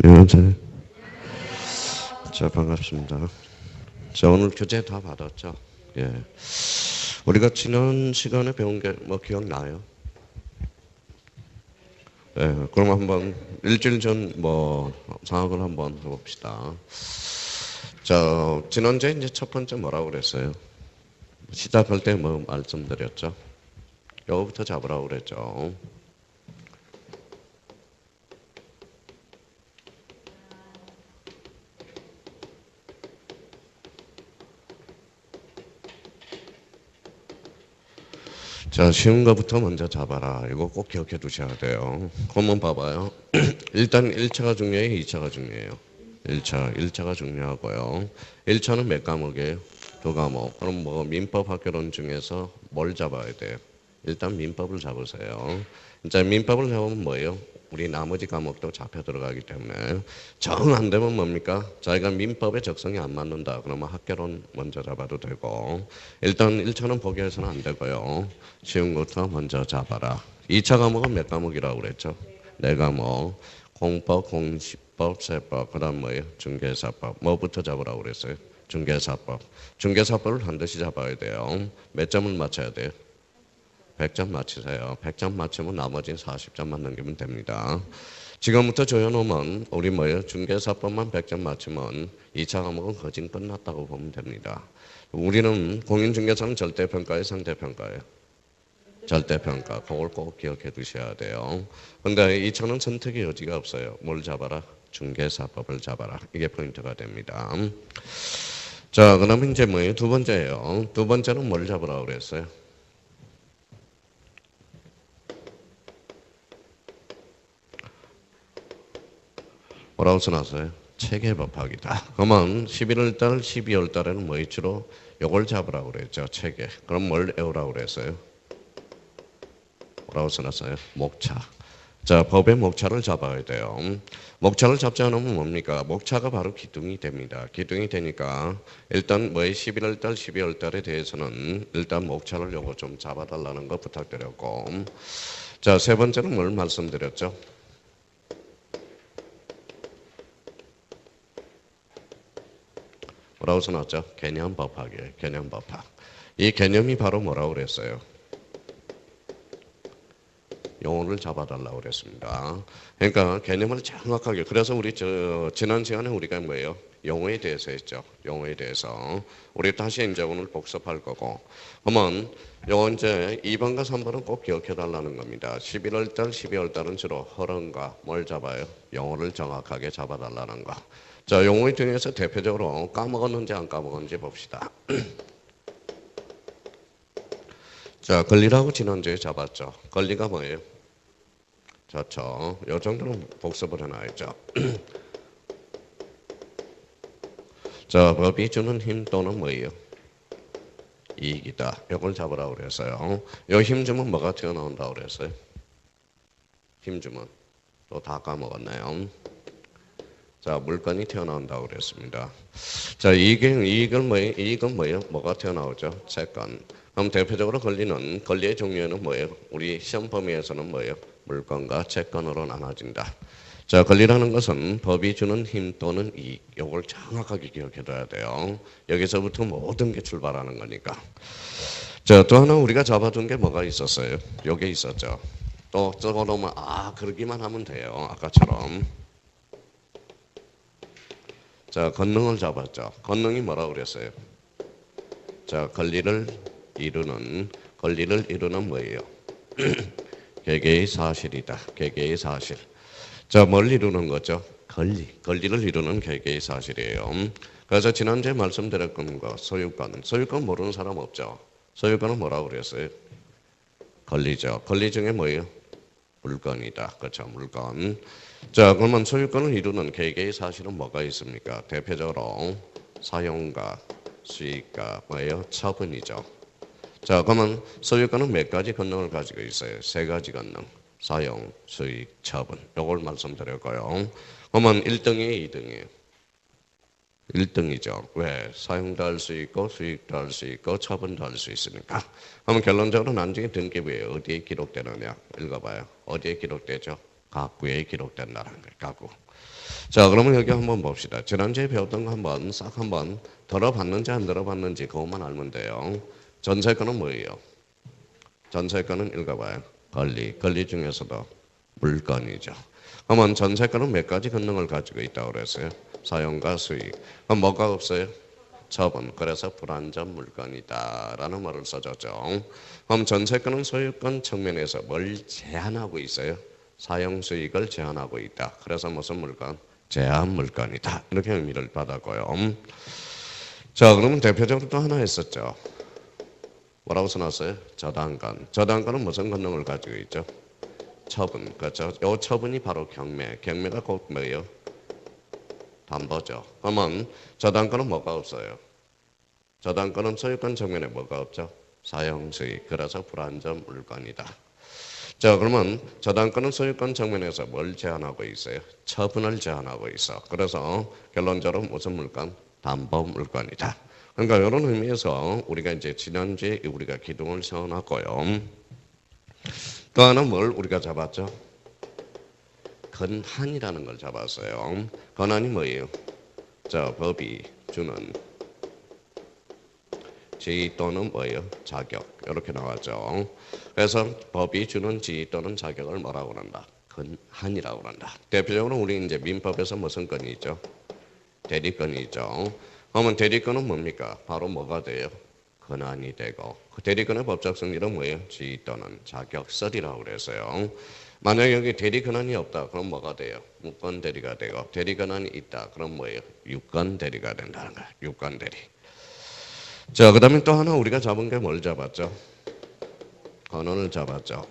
안녕하세요. 자, 반갑습니다. 자, 오늘 교재 다 받았죠? 예. 우리가 지난 시간에 배운 게 뭐 기억나요? 예. 그럼 한번 일주일 전 뭐 상황을 한번 해봅시다. 자, 지난주에 이제 첫 번째 뭐라고 그랬어요? 시작할 때 뭐 말씀드렸죠? 요거부터 잡으라고 그랬죠? 자, 쉬운 거부터 먼저 잡아라. 이거 꼭 기억해 두셔야 돼요. 한번 봐봐요. 일단 1차가 중요해요? 2차가 중요해요? 1차가 중요하고요. 1차는 몇 과목이에요? 두 과목. 그럼 뭐 민법 학교론 중에서 뭘 잡아야 돼요? 일단 민법을 잡으세요. 이제 민법을 잡으면 뭐예요? 우리 나머지 과목도 잡혀 들어가기 때문에 정 안 되면 뭡니까? 자기가 민법에 적성이 안 맞는다. 그러면 학교론 먼저 잡아도 되고 일단 1차는 포기해서는 안 되고요. 쉬운 것부터 먼저 잡아라. 2차 과목은 몇 과목이라고 그랬죠? 네 과목. 공법, 공시법, 세법, 그 다음 뭐예요? 중개사법. 뭐부터 잡으라고 그랬어요? 중개사법. 중개사법을 반드시 잡아야 돼요. 몇 점을 맞춰야 돼요? 100점 맞추세요. 100점 맞추면 나머지는 40점만 넘기면 됩니다. 지금부터 조여놓으면 우리 뭐예요? 중개사법만 100점 맞추면 2차 과목은 거진 끝났다고 보면 됩니다. 우리는 공인중개사는 절대평가예요? 상대평가예요? 절대평가. 그걸 꼭 기억해 두셔야 돼요. 근데 2차는 선택의 여지가 없어요. 뭘 잡아라? 중개사법을 잡아라. 이게 포인트가 됩니다. 자, 그러면 이제 뭐예요? 두 번째예요. 두 번째는 뭘 잡으라고 그랬어요? 뭐라고 써놨어요? 체계법학이다. 그러면 11월 달, 12월 달에는 뭐 주로 요걸 잡으라고 그랬죠. 체계. 그럼 뭘 외우라고 그랬어요? 뭐라고 써놨어요? 목차. 자, 법의 목차를 잡아야 돼요. 목차를 잡지 않으면 뭡니까? 목차가 바로 기둥이 됩니다. 기둥이 되니까 일단 뭐의 11월 달, 12월 달에 대해서는 일단 목차를 요거 좀 잡아달라는 거 부탁드렸고 자, 세 번째는 뭘 말씀드렸죠? 뭐라고 써놨죠? 개념법학이에요. 개념법학. 이 개념이 바로 뭐라고 그랬어요? 용어를 잡아달라고 그랬습니다. 그러니까 개념을 정확하게. 그래서 우리 지난 시간에 우리가 뭐예요? 용어에 대해서 했죠. 용어에 대해서. 우리 다시 이제 오늘 복습할 거고. 그러면 요 이제 2번과 3번은 꼭 기억해 달라는 겁니다. 11월 달, 12월 달은 주로 허런과 뭘 잡아요? 용어를 정확하게 잡아달라는 거. 자, 용어 중에서 대표적으로 까먹었는지 안 까먹었는지 봅시다. 자, 권리라고 지난주에 잡았죠. 권리가 뭐예요? 좋죠. 요 정도는 복습을 해놔야죠. 자, 법이 주는 힘 또는 뭐예요? 이익이다. 요걸 잡으라고 그랬어요. 요 힘 주면 뭐가 튀어나온다고 그랬어요? 힘 주면 또 다 까먹었네요. 자, 물건이 튀어나온다고 그랬습니다. 자, 이익은 뭐예요? 이익은 뭐예요? 뭐가 튀어나오죠? 채권. 그럼 대표적으로 권리의 종류에는 뭐예요? 우리 시험 범위에서는 뭐예요? 물건과 채권으로 나눠진다. 자, 권리라는 것은 법이 주는 힘 또는 이익. 요걸 정확하게 기억해둬야 돼요. 여기서부터 모든 게 출발하는 거니까. 자, 또 하나 우리가 잡아둔 게 뭐가 있었어요? 요게 있었죠. 또 적어놓으면 그러기만 하면 돼요. 아까처럼. 자, 권능을 잡았죠. 권능이 뭐라고 그랬어요? 자, 권리를 이루는 뭐예요? 개개의 사실이다. 개개의 사실. 자, 뭘 이루는 거죠? 권리를 이루는 개개의 사실이에요. 그래서 지난주에 말씀드렸던 거, 소유권. 소유권 모르는 사람 없죠? 소유권은 뭐라고 그랬어요? 권리죠. 권리 중에 뭐예요? 물건이다. 그렇죠. 물건. 자, 그러면 소유권을 이루는 개개의 사실은 뭐가 있습니까? 대표적으로 사용과 수익과 뭐예요? 처분이죠. 자, 그러면 소유권은 몇 가지 권능을 가지고 있어요? 세 가지 권능. 사용, 수익, 처분. 요걸 말씀드렸고요. 그러면 1등이에요, 2등이에요? 1등이죠. 왜? 사용도 할 수 있고 수익도 할 수 있고 처분도 할 수 있으니까. 그러면 결론적으로 나중에 등기부에 어디에 기록되느냐? 읽어봐요. 어디에 기록되죠? 가구에 기록된다는 거예요. 가구. 자, 그러면 여기 한번 봅시다. 지난주에 배웠던 거 한번 싹 한번 들어봤는지 안 들어봤는지 그것만 알면 돼요. 전세권은 뭐예요? 전세권은 읽어봐요. 권리. 권리 중에서도 물건이죠. 그러면 전세권은 몇 가지 권능을 가지고 있다고 그랬어요? 사용과 수익. 그럼 뭐가 없어요? 처분. 그래서 불완전 물건이다라는 말을 써줬죠. 그럼 전세권은 소유권 측면에서 뭘 제한하고 있어요? 사용 수익을 제한하고 있다. 그래서 무슨 물건? 제한 물건이다. 이렇게 의미를 받았고요. 자, 그러면 대표적으로 또 하나 했었죠. 뭐라고 써놨어요? 저당권. 저당권은 무슨 권능을 가지고 있죠? 처분. 그렇죠. 이 처분이 바로 경매. 경매가 곧 뭐예요? 담보죠. 그러면 저당권은 뭐가 없어요? 저당권은 소유권 측면에 뭐가 없죠? 사용 수익. 그래서 불완전 물건이다. 자, 그러면 저당권은 소유권 측면에서 뭘 제한하고 있어요? 처분을 제한하고 있어. 그래서 결론적으로 무슨 물건? 담보 물건이다. 그러니까 이런 의미에서 우리가 이제 지난주에 우리가 기둥을 세워놨고요. 또 하나 뭘 우리가 잡았죠? 권한이라는 걸 잡았어요. 권한이 뭐예요? 자, 법이 주는 지위 또는 뭐예요? 자격. 이렇게 나왔죠. 그래서 법이 주는 지위 또는 자격을 뭐라고 그런다? 권한이라고 그런다. 대표적으로 우리 이제 민법에서 무슨 권이 있죠? 대리권이 있죠. 그러면 대리권은 뭡니까? 바로 뭐가 돼요? 권한이 되고 그 대리권의 법적 성질은 뭐예요? 지위 또는 자격설이라고 그랬어요. 만약 여기 대리 권한이 없다. 그럼 뭐가 돼요? 무권 대리가 되고 대리 권한이 있다. 그럼 뭐예요? 유권 대리가 된다는 거야. 유권 대리. 자, 그 다음에 또 하나 우리가 잡은 게 뭘 잡았죠? 권한을 잡았죠.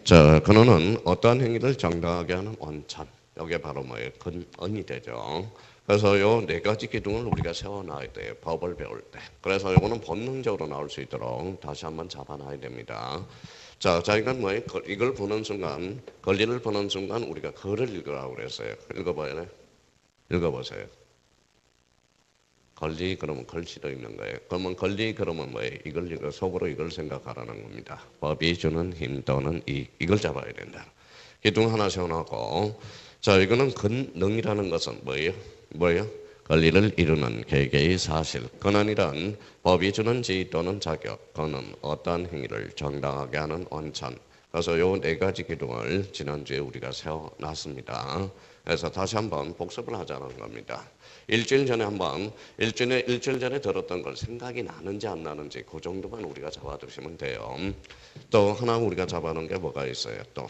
자, 권한은 어떠한 행위를 정당하게 하는 원천. 이게 바로 뭐예요? 권한이 되죠. 그래서 요 네 가지 기둥을 우리가 세워놔야 돼요. 법을 배울 때. 그래서 이거는 본능적으로 나올 수 있도록 다시 한번 잡아놔야 됩니다. 자, 이건 뭐예요? 이걸 보는 순간, 권리를 보는 순간 우리가 글을 읽으라고 그랬어요. 읽어봐요. 읽어보세요. 권리 그러면 글씨도 있는 거예요. 그러면 권리 그러면 뭐예요? 이걸 속으로 이걸 생각하라는 겁니다. 법이 주는 힘 또는 이걸 잡아야 된다. 기둥 하나 세워놓고 자, 이거는 권능이라는 것은 뭐예요? 권리를 이루는 개개의 사실. 권한이란 법이 주는 지위 또는 자격. 권은 어떠한 행위를 정당하게 하는 원천. 그래서 요 네 가지 기둥을 지난주에 우리가 세워놨습니다. 그래서 다시 한번 복습을 하자는 겁니다. 일주일 전에 들었던 걸 생각이 나는지 안 나는지 그 정도만 우리가 잡아두시면 돼요. 또 하나 우리가 잡아놓은 게 뭐가 있어요? 또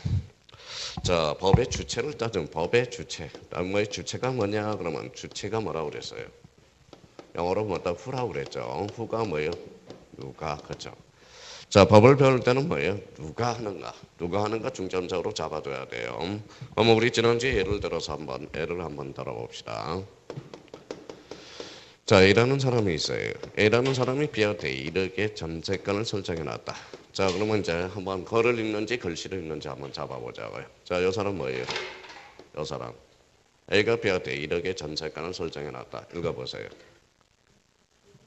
자, 법의 주체를 따지면 법의 주체. 뭐의 주체가 뭐냐? 그러면 주체가 뭐라고 그랬어요? 영어로 뭐다 who라고 그랬죠. who가 뭐예요? 누가. 그렇죠. 자, 법을 배울 때는 뭐예요? 누가 하는가? 누가 하는가 중점적으로 잡아둬야 돼요. 그럼 우리 지난주에 예를 들어서 예를 한번 들어봅시다. 자, A라는 사람이 있어요. A라는 사람이 B한테 이렇게 전세권을 설정해놨다. 자, 그러면 이제 한번 글을 읽는지 글씨를 읽는지 한번 잡아보자고요. 자, 이 사람 뭐예요? 이 사람. A가 B한테 이렇게 전세권을 설정해놨다. 읽어보세요.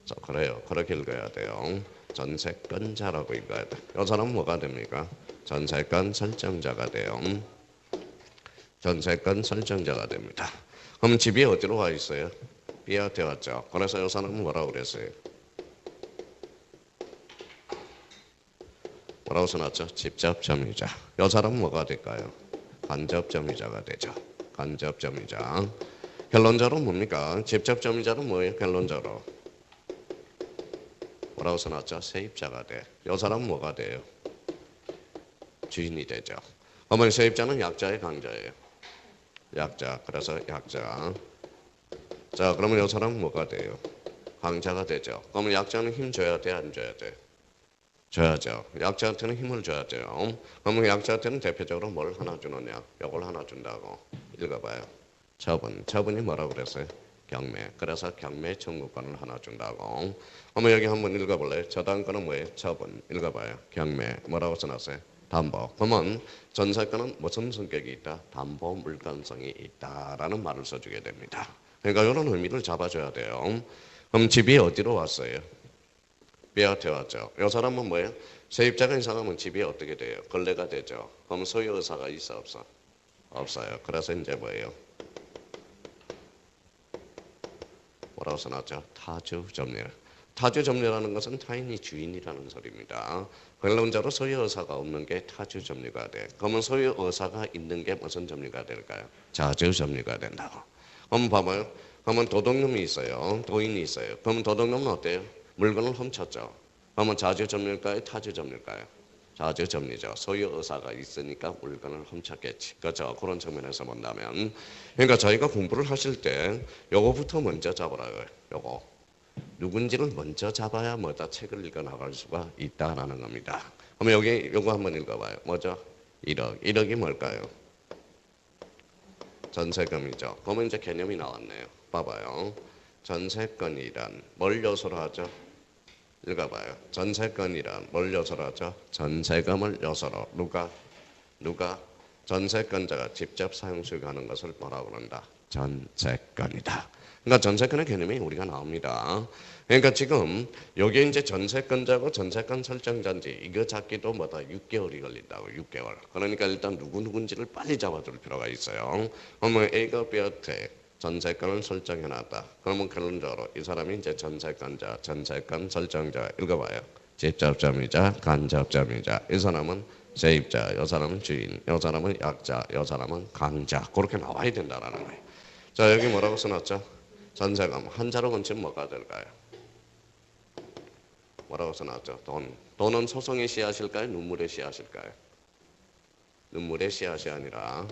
자, 그래요. 그렇게 읽어야 돼요. 전세권자라고 읽어야 돼. 이 사람은 뭐가 됩니까? 전세권 설정자가 돼요. 전세권 설정자가 됩니다. 그럼 집이 어디로 와 있어요? B한테 왔죠. 그래서 이 사람은 뭐라고 그랬어요? 뭐라고 써놨죠? 직접점유자. 이 사람은 뭐가 될까요? 간접점유자가 되죠. 간접점유자. 결론적으로 뭡니까? 직접점유자는 뭐예요? 결론적으로 뭐라고 써놨죠? 세입자가 돼. 이 사람은 뭐가 돼요? 주인이 되죠. 어머니 세입자는 약자의 강자예요. 약자. 그래서 약자. 자, 그러면 이 사람은 뭐가 돼요? 강자가 되죠. 그러면 약자는 힘 줘야 돼, 안 줘야 돼? 줘야죠. 약자한테는 힘을 줘야 돼요. 그러면 약자한테는 대표적으로 뭘 하나 주느냐? 이걸 하나 준다고. 읽어봐요. 처분이 뭐라고 그랬어요? 경매. 그래서 경매 청구권을 하나 준다고. 그러면 여기 한번 읽어볼래요? 저당권은 뭐예요? 처분. 읽어봐요. 경매. 뭐라고 써놨어요? 담보. 그러면 전세권은 무슨 성격이 있다? 담보 물건성이 있다라는 말을 써주게 됩니다. 그러니까 이런 의미를 잡아줘야 돼요. 그럼 집이 어디로 왔어요? B한테 왔죠. 이 사람은 뭐예요? 세입자가 이상하면 집이 어떻게 돼요? 걸레가 되죠. 그럼 소유 의사가 있어 없어? 없어요. 그래서 이제 뭐예요? 뭐라고 써놨죠? 타주 점리. 타주 점리라는 것은 타인이 주인이라는 소리입니다. 결론적으로 소유 의사가 없는 게 타주 점리가 돼. 그러면 소유 의사가 있는 게 무슨 점리가 될까요? 자주 점리가 된다고. 그럼 봐봐요. 그러면 도둑놈이 있어요. 도인이 있어요. 그러면 도둑놈은 어때요? 물건을 훔쳤죠. 그러면 자주 점리일까요? 타주 점리일까요? 자주 점리죠. 소유 의사가 있으니까 물건을 훔쳤겠지. 그렇죠. 그런 측면에서 본다면. 그러니까 저희가 공부를 하실 때 요거부터 먼저 잡으라고요. 요거. 누군지를 먼저 잡아야 뭐다 책을 읽어 나갈 수가 있다라는 겁니다. 그럼 여기 요거 한번 읽어봐요. 뭐죠? 1억. 1억이 뭘까요? 전세금이죠. 그러면 이제 개념이 나왔네요. 봐봐요. 전세건이란 뭘 요소로 하죠? 읽어봐요. 전세건이란 뭘 요소로 하죠? 전세금을 요소로. 누가? 전세건자가 직접 사용 수익하는 것을 뭐라고 그런다? 전세건이다. 그러니까 전세건의 개념이 우리가 나옵니다. 그러니까 지금 여기 이제 전세건자고 전세건 설정자인지 이거 잡기도 뭐다 6개월이 걸린다고 6개월. 그러니까 일단 누군지를 빨리 잡아줄 필요가 있어요. 그러면 A가 B한테 전세건을 설정해놨다. 그러면 결론적으로 이 사람이 이제 전세건자, 전세건 설정자 읽어봐요. 직접점이자 간접점이자 이 사람은 세입자, 이 사람은 주인, 이 사람은 약자, 이 사람은 강자 그렇게 나와야 된다라는 거예요. 자 여기 뭐라고 써놨죠? 전세금 한자로 건치면 뭐가 될까요? 뭐라고 써놨죠? 돈. 돈은 소송의 씨앗일까요? 눈물의 씨앗일까요? 눈물의 씨앗이 아니라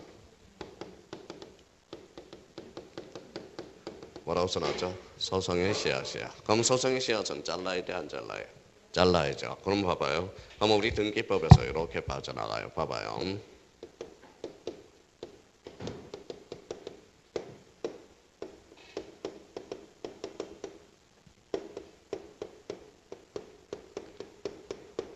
뭐라고 써놨죠? 소송의 씨앗이야. 그럼 소송의 씨앗은 잘라야 돼, 안 잘라야? 잘라야죠. 그럼 봐봐요. 그럼 우리 등기법에서 이렇게 빠져나가요. 봐봐요.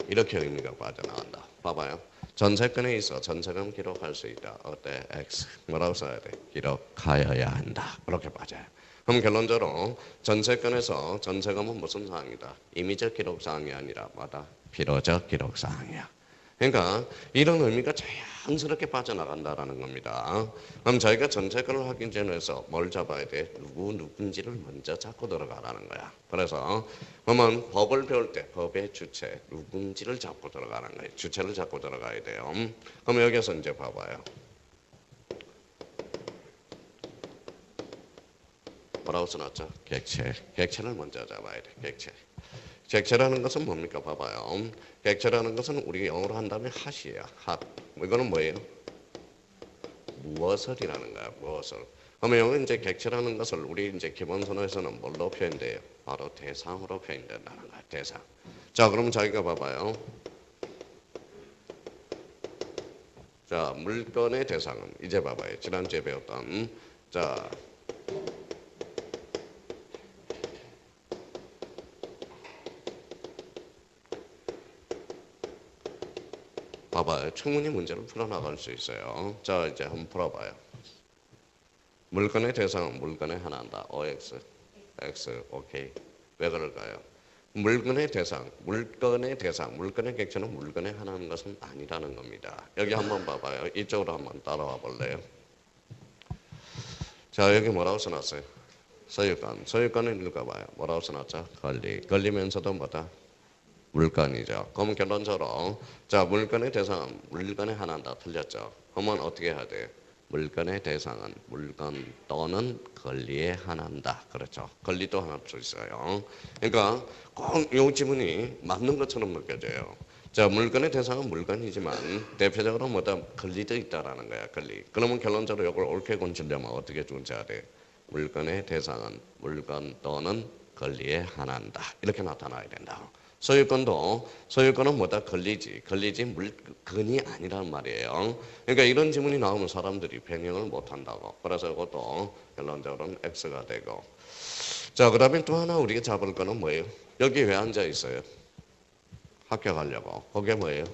이렇게 의미가 빠져나간다. 봐봐요. 전세건에 있어 전세금 기록할 수 있다. 어때? X. 뭐라고 써야 돼? 기록하여야 한다. 그렇게 빠져요. 그럼 결론적으로 전세건에서 전세금은 무슨 사항이다? 임의적 기록 사항이 아니라 뭐다? 필요적 기록 사항이야. 그러니까 이런 의미가 자연스럽게 빠져나간다라는 겁니다. 그럼 저희가 전세건을 하기 전에서 뭘 잡아야 돼? 누군지를 먼저 잡고 들어가라는 거야. 그래서 그러면 법을 배울 때 법의 주체 누군지를 잡고 들어가는 거예요. 주체를 잡고 들어가야 돼요. 그럼 여기서 이제 봐봐요. 뭐라고 써놨죠? 객체. 객체를 먼저 잡아야 돼. 객체. 객체라는 것은 뭡니까? 봐봐요. 객체라는 것은 우리 영어로 한다면 핫이에요. 핫. 이거는 뭐예요? 무엇을이라는 거야. 무엇을. 그러면 여기 이제 객체라는 것을 우리 이제 기본선언에서는 뭘로 표현돼요? 바로 대상으로 표현된다는 거야. 대상. 자, 그럼 자기가 봐봐요. 자, 물건의 대상은 이제 봐봐요. 지난주에 배웠던 자. 봐봐요. 충분히 문제를 풀어나갈 수 있어요. 자, 이제 한번 풀어봐요. 물건의 대상은 물건의 하나다. OX, X, 오케이. 왜 그럴까요? 물건의 대상, 물건의 객체는 물건의 하나인 것은 아니라는 겁니다. 여기 한번 봐봐요. 이쪽으로 한번 따라와 볼래요? 자, 여기 뭐라고 써놨어요? 소유권. 소유권을 읽어봐요. 뭐라고 써놨죠? 권리. 권리면서도 뭐다? 물건이죠. 그럼 결론적으로 자 물건의 대상은 물건의 하나다. 틀렸죠. 그러면 어떻게 해야 돼요? 물건의 대상은 물건 또는 권리의 하나다. 그렇죠. 권리도 하나일 수 있어요. 그러니까 꼭 이 지문이 맞는 것처럼 느껴져요. 자 물건의 대상은 물건이지만 대표적으로 뭐다 권리도 있다라는 거야. 권리. 그러면 결론적으로 이걸 옳게 건지려면 어떻게 존재해야 돼? 물건의 대상은 물건 또는 권리의 하나다. 이렇게 나타나야 된다. 소유권은 뭐다? 권리지 물건이 아니란 말이에요. 그러니까 이런 지문이 나오면 사람들이 변형을 못한다고. 그래서 이것도 결론적으로는 X가 되고. 자, 그 다음에 또 하나 우리가 잡을 거는 뭐예요? 여기 왜 앉아 있어요? 학교 가려고. 그게 뭐예요?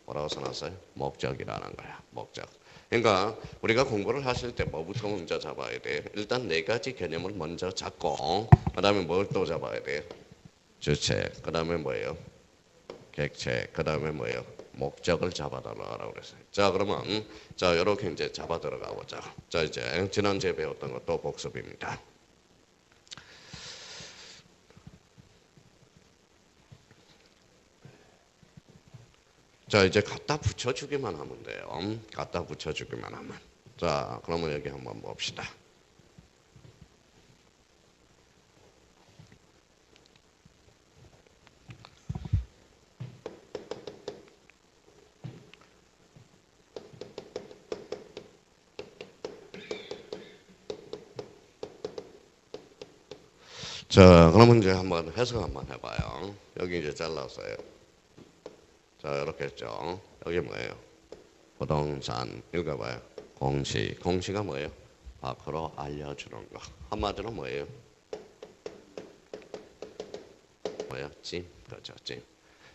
뭐라고 써놨어요? 목적이라는 거야. 목적. 그러니까 우리가 공부를 하실 때 뭐부터 먼저 잡아야 돼? 일단 네 가지 개념을 먼저 잡고 그 다음에 뭘 또 잡아야 돼? 주체, 그 다음에 뭐예요? 객체, 그 다음에 뭐예요? 목적을 잡아 들어가라고 그랬어요. 자, 그러면 자 이렇게 이제 잡아 들어가 보자. 자, 이제 지난주에 배웠던 것도 복습입니다. 자, 이제 갖다 붙여주기만 하면 돼요. 갖다 붙여주기만 하면. 자, 그러면 여기 한번 봅시다. 자, 그러면 이제 한번 해석 한번 해봐요. 여기 이제 잘랐어요. 자, 이렇게 했죠. 여기 뭐예요? 부동산. 읽어봐요. 공시. 공시가 뭐예요? 밖으로 알려주는 거. 한마디로 뭐예요? 뭐야? 찜. 그렇죠. 찜.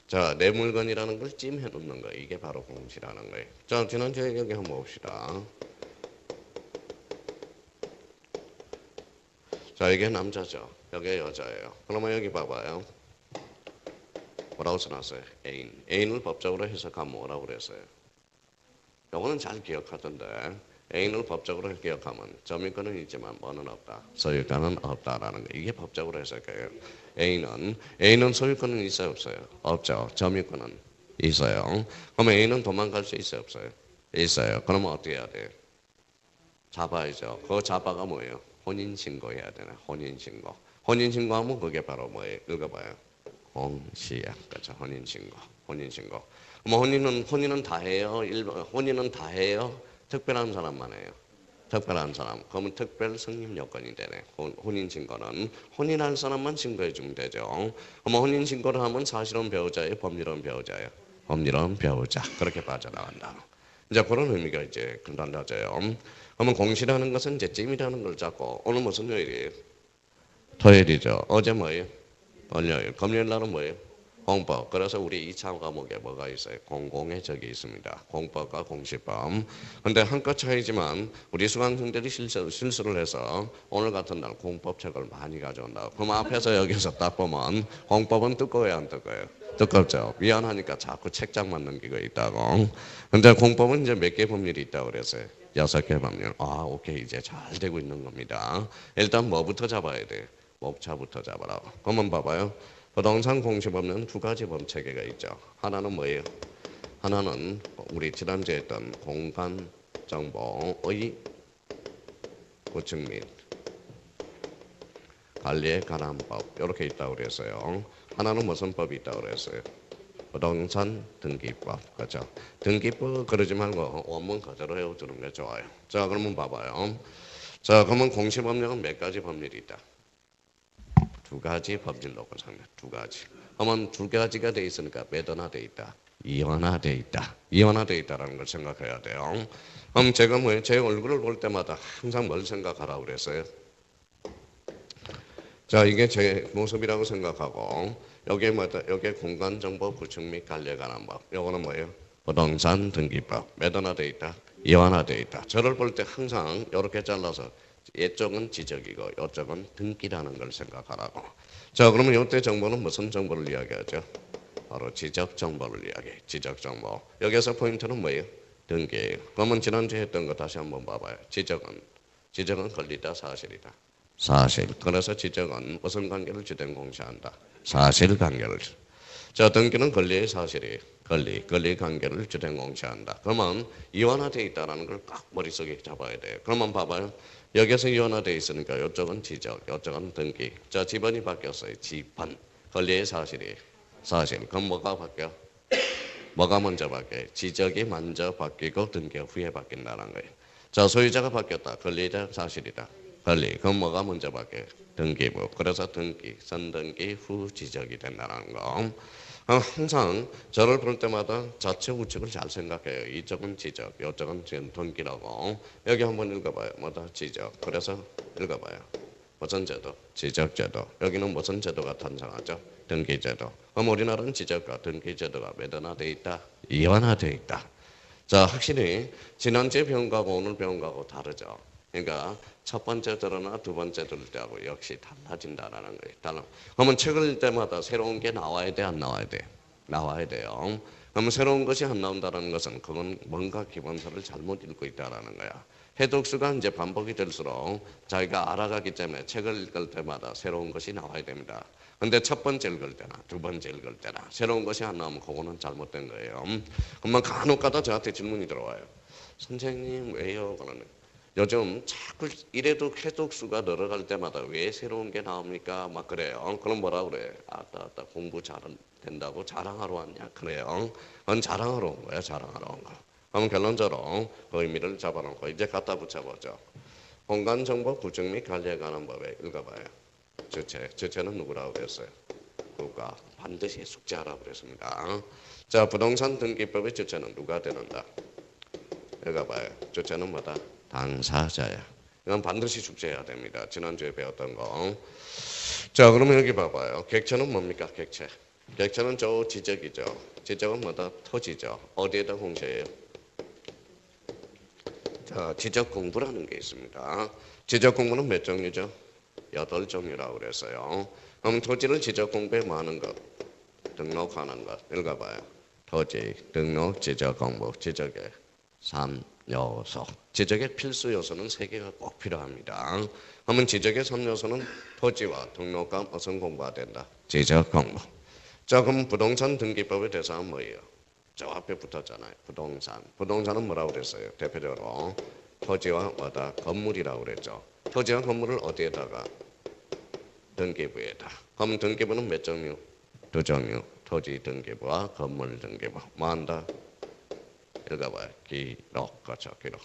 자, 내 물건이라는 걸 찜해 놓는 거. 이게 바로 공시라는 거예요. 자, 지난주에 여기 한번 봅시다. 자, 이게 남자죠. 여기 여자예요. 그러면 여기 봐봐요. 뭐라고 써놨어요? 애인. 애인을 법적으로 해석하면 뭐라고 그랬어요? 요거는 잘 기억하던데 애인을 법적으로 기억하면 점유권은 있지만 뭐는 없다. 소유권은 없다라는 거. 이게 법적으로 해석해요. 애인은 소유권은 있어요 없어요? 없죠. 점유권은 있어요. 그럼 애인은 도망갈 수 있어요 없어요? 있어요. 그러면 어떻게 해야 돼요? 잡아야죠. 그 잡아가 뭐예요? 혼인신고해야 되나? 혼인신고. 혼인신고하면 그게 바로 뭐예요? 읽어봐요. 공시야. 그렇죠. 혼인신고. 혼인신고. 뭐 혼인은 다 해요. 혼인은 다 해요. 특별한 사람만 해요. 특별한 사람. 그러면 특별 성립 요건이 되네. 혼인신고는 혼인할 사람만 신고해 주면 되죠. 그럼 혼인신고를 하면 사실은 배우자예요. 법률은 배우자예요. 법률은 배우자. 그렇게 빠져나간다. 이제 그런 의미가 이제 달라져요. 그러면 공시라는 것은 이제 찜이라는 걸 잡고 오늘 무슨 요일이에요? 토요일이죠. 어제 뭐예요? 월요일. 금요일 날은 뭐예요? 공법. 그래서 우리 2차 과목에 뭐가 있어요? 공공의 적이 있습니다. 공법과 공시법. 근데 한끗 차이지만 우리 수강생들이 실수를 해서 오늘 같은 날 공법책을 많이 가져온다. 그럼 앞에서 여기서 딱 보면 공법은 두꺼워요 안 두꺼워요? 두껍죠. 미안하니까 자꾸 책장만 넘기고 있다고. 근데 공법은 이제 몇 개 법률이 있다고 그랬어요? 6개 법률. 아, 오케이. 이제 잘 되고 있는 겁니다. 일단 뭐부터 잡아야 돼? 목차부터 잡아라. 그러면 봐봐요. 부동산 공시법은 두 가지 법체계가 있죠. 하나는 뭐예요? 하나는 우리 지난주에 했던 공간 정보의 구축 및 관리에 관한 법 이렇게 있다고 그랬어요. 하나는 무슨 법이 있다고 그랬어요? 부동산 등기법. 그렇죠? 등기법 그러지 말고 원문 그대로 외워두는 게 좋아요. 자, 그러면 봐봐요. 자, 그러면 공시법령은 몇 가지 법률이 있다? 두 가지 법률 놓고 상대 두 가지. 그러면 두 가지가 돼 있으니까 매도화돼 있다. 이원화돼 있다. 이원화돼 있다라는 걸 생각해야 돼요. 그럼 제가 뭐예요? 제 얼굴을 볼 때마다 항상 뭘 생각하라고 그랬어요? 자, 이게 제 모습이라고 생각하고 여기에 뭐다? 여기에 공간정보 구축 및 관리에 관한 법. 요거는 뭐예요? 부동산 등기법. 매도화돼 있다. 이원화돼 있다. 저를 볼 때 항상 이렇게 잘라서 이쪽은 지적이고 이쪽은 등기라는 걸 생각하라고. 자, 그러면 이때 정보는 무슨 정보를 이야기하죠? 바로 지적 정보를 이야기해. 지적 정보. 여기서 포인트는 뭐예요? 등기. 그러면 지난주에 했던 거 다시 한번 봐봐요. 지적은 권리다 사실이다. 사실. 그래서 지적은 무슨 관계를 주된 공시한다. 사실 관계를. 자, 등기는 권리의 사실이 권리 관계를 주된 공시한다. 그러면 이원화되어 있다는 걸 딱 머릿속에 잡아야 돼요. 그러면 봐봐요. 여기서 이원화되어 있으니까 이쪽은 지적, 이쪽은 등기. 자, 지번이 바뀌었어요. 지번. 권리의 사실이 사실. 그럼 뭐가 바뀌어? 뭐가 먼저 바뀌어요? 지적이 먼저 바뀌고 등기가 후에 바뀐다는 거예요. 자, 소유자가 바뀌었다. 권리자 사실이다. 권리. 그럼 뭐가 먼저 바뀌어요? 등기부. 그래서 등기, 선등기, 후 지적이 된다는 거. 항상 저를 볼 때마다 자체 우측을 잘 생각해요. 이쪽은 지적, 이쪽은 등기라고. 여기 한번 읽어봐요. 뭐다? 지적. 그래서 읽어봐요. 무슨 제도? 지적제도. 여기는 무슨 제도가 탄생하죠? 등기제도. 그럼 우리나라는 지적과 등기제도가 매도화되어 있다? 이원화되어 있다. 자, 확실히 지난주에 배운 거하고 오늘 배운 거하고 다르죠. 그러니까 첫 번째 들으나 두 번째 들을 때하고 역시 달라진다라는 거예요. 그러면 책을 읽을 때마다 새로운 게 나와야 돼, 안 나와야 돼? 나와야 돼요. 그러면 새로운 것이 안 나온다는 것은 그건 뭔가 기본서를 잘못 읽고 있다라는 거야. 해독수가 이제 반복이 될수록 자기가 알아가기 때문에 책을 읽을 때마다 새로운 것이 나와야 됩니다. 근데 첫 번째 읽을 때나 두 번째 읽을 때나 새로운 것이 안 나오면 그거는 잘못된 거예요. 그러면 간혹가다 저한테 질문이 들어와요. 선생님 왜요? 그러는 요즘 자꾸 이래도 해독수가 늘어갈 때마다 왜 새로운 게 나옵니까? 막 그래요. 그럼 뭐라 그래? 아따 공부 잘 된다고 자랑하러 왔냐? 그래요. 그건 자랑하러 온 거야. 자랑하러 온 거. 그럼 결론적으로 그 의미를 잡아놓고 이제 갖다 붙여보죠. 공간정보 구축 및 관리에 관한 법에 읽어봐요. 주체는 누구라고 그랬어요? 누가 반드시 숙지하라고 그랬습니다. 자, 부동산 등기법의 주체는 누가 되는다? 읽어봐요. 주체는 뭐다? 당사자야. 이건 반드시 숙지해야 됩니다. 지난주에 배웠던 거. 자, 그러면 여기 봐봐요. 객체는 뭡니까? 객체는 저 지적이죠. 지적은 뭐다? 토지죠. 어디에다 공시해요? 자, 지적 공부라는 게 있습니다. 지적 공부는 몇 종류죠? 8종류라고 그랬어요. 그럼 토지를 지적 공부에 뭐 하는 것? 등록하는 것. 읽어봐요. 토지, 등록, 지적 공부, 지적의 3요소. 지적의 필수 요소는 3개가 꼭 필요합니다. 그러면 지적의 3요소는 토지와 등록과 무슨 공부가 된다? 지적 공부. 자, 그럼 부동산 등기법의 대상은 뭐예요? 저 앞에 붙었잖아요. 부동산은 뭐라고 그랬어요? 대표적으로 토지와 뭐다? 건물이라고 그랬죠. 토지와 건물을 어디에다가? 등기부에다. 그럼 등기부는 몇 종류? 2종류. 토지 등기부와 건물 등기부. 뭐 한다? 읽어봐요. 기록. 그렇죠. 기록.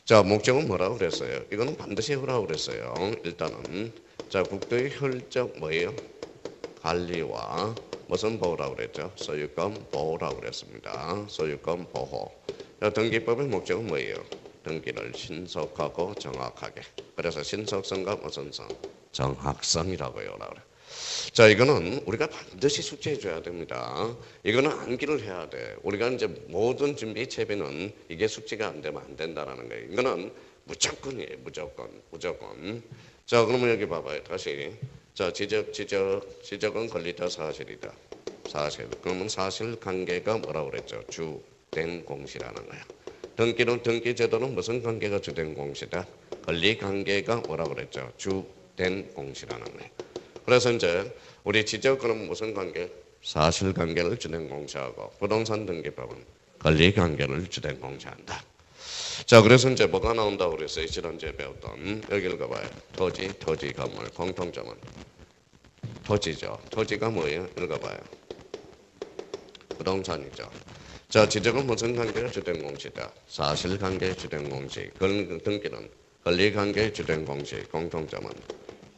자, 목적은 뭐라고 그랬어요? 이거는 반드시 해오라고 그랬어요. 일단은 자, 국토의 혈적 뭐예요? 관리와 무슨 보호라고 그랬죠? 소유권 보호라고 그랬습니다. 소유권 보호. 자, 등기법의 목적은 뭐예요? 등기를 신속하고 정확하게. 그래서 신속성과 무슨 성? 정확성이라고요. 자, 이거는 우리가 반드시 숙지해 줘야 됩니다. 이거는 암기를 해야 돼. 우리가 이제 모든 준비 채비는 이게 숙지가 안 되면 안 된다라는 거예요. 이거는 무조건이에요. 무조건. 자, 그러면 여기 봐봐요. 다시. 자, 지적은 권리다 사실이다. 사실. 그러면 사실관계가 뭐라고 그랬죠? 주된 공시라는 거예요. 등기 제도는 무슨 관계가 주된 공시다? 권리관계가 뭐라고 그랬죠? 주된 공시라는 거예요. 그래서 이제 우리 지적은 무슨 관계? 사실관계를 주된 공시하고 부동산 등기법은 권리관계를 주된 공시한다. 자, 그래서 이제 뭐가 나온다고 그랬어요? 지난주에 배웠던 여기 읽어봐요. 토지, 건물, 공통점은 토지죠. 토지가 뭐예요? 읽어봐요. 부동산이죠. 자, 지적은 무슨 관계가 주된 공시다? 사실관계 주된 공시. 등기는 권리관계 주된 공시. 공통점은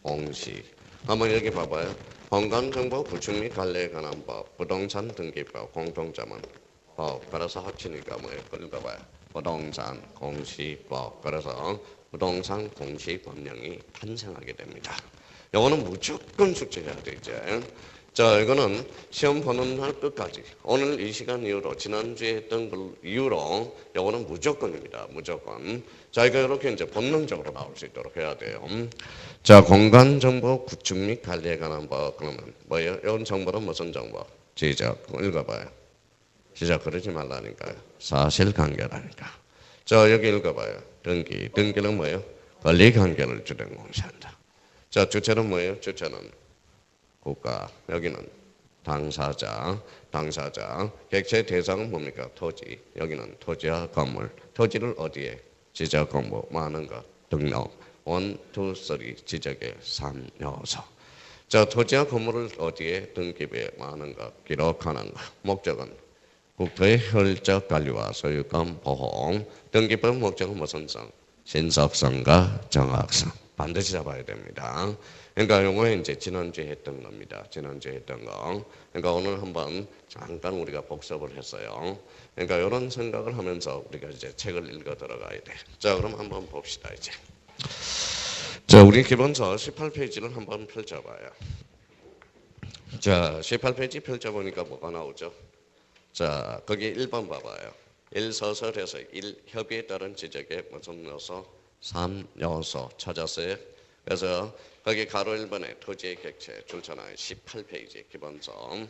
공시. 한번 여기 봐봐요. 공간정보 구축 및 관리에 관한 법, 부동산 등기법, 공통점은 법. 그래서 합치니까 뭐예요? 읽어봐요. 부동산 공시법. 그래서 부동산 공시법령이 탄생하게 됩니다. 이거는 무조건 숙제해야 돼 이제. 자, 이거는 시험 보는 날 끝까지 오늘 이 시간 이후로 지난주에 했던 걸 이후로 이거는 무조건입니다. 무조건. 자, 이거 이렇게 이제 본능적으로 나올 수 있도록 해야 돼요. 자, 공간정보 구축 및 관리에 관한 법. 그러면 뭐예요? 이런 정보는 무슨 정보? 지적. 읽어봐요. 지적 그러지 말라니까요. 사실관계라니까. 자, 여기 읽어봐요. 등기는 뭐예요? 권리관계를 주된 공시한다. 자, 주체는 뭐예요? 주체는 국가. 여기는 당사자. 객체 대상은 뭡니까? 토지. 여기는 토지와 건물. 토지를 어디에? 지적 공부. 뭐 하는 것? 등록. 1, 2, 3 지적의 3요소. 자, 토지와 건물을 어디에? 등기부에 뭐 하는 것? 기록하는 것. 목적은 국토의 혈적 관리와 소유권 보호. 등기법 목적은 무슨 성? 신속성과 정확성. 반드시 잡아야 됩니다. 그러니까 요거에 이제 지난주에 했던 겁니다. 지난주에 했던 거. 그러니까 오늘 한번 잠깐 우리가 복습을 했어요. 그러니까 이런 생각을 하면서 우리가 이제 책을 읽어 들어가야 돼. 자, 그럼 한번 봅시다 이제. 자, 우리 기본서 18페이지를 한번 펼쳐봐요. 자, 18페이지 펼쳐보니까 뭐가 나오죠? 자, 거기 1번 봐봐요. 1서설에서 1협의에 따른 지적에 무슨 요소? 3요소 찾았어요? 그래서 거기 가로 1번에 토지의 객체 줄잖아요. 18페이지 기본성.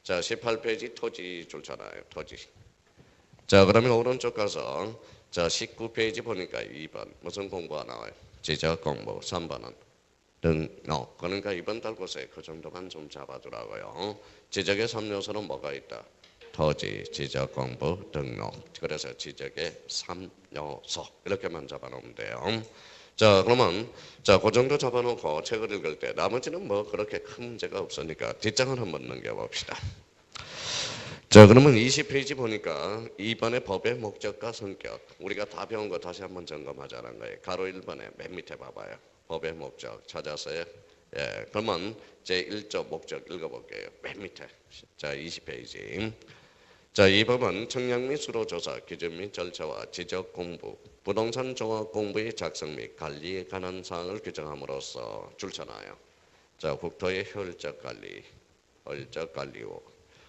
자, 18페이지 토지 줄잖아요. 토지. 자, 그러면 오른쪽 가서 자, 19페이지 보니까 2번 무슨 공부가 나와요? 지적 공부. 3번은 등록. 그러니까 2번 달고서요. 그 정도만 좀 잡아두라고요. 지적의 3요소는 뭐가 있다? 토지, 지적 공부, 등록. 그래서 지적의 3요소 이렇게만 잡아놓으면 돼요. 자, 그러면 자, 그 정도 잡아놓고 책을 읽을 때 나머지는 뭐 그렇게 큰 문제가 없으니까 뒷장을 한번 넘겨봅시다. 자, 그러면 20페이지 보니까 2번의 법의 목적과 성격. 우리가 다 배운 거 다시 한번 점검하자는 거예요. 가로 1번에 맨 밑에 봐봐요. 법의 목적 찾았어요? 예, 그러면 제 1조 목적 읽어볼게요. 맨 밑에. 자, 20페이지. 자, 이 법은 청약 및 수로 조사 기준 및 절차와 지적 공부, 부동산 종합 공부의 작성 및 관리에 관한 사항을 규정함으로써 줄잖아요. 자, 국토의 효율적 관리, 효율적 관리고.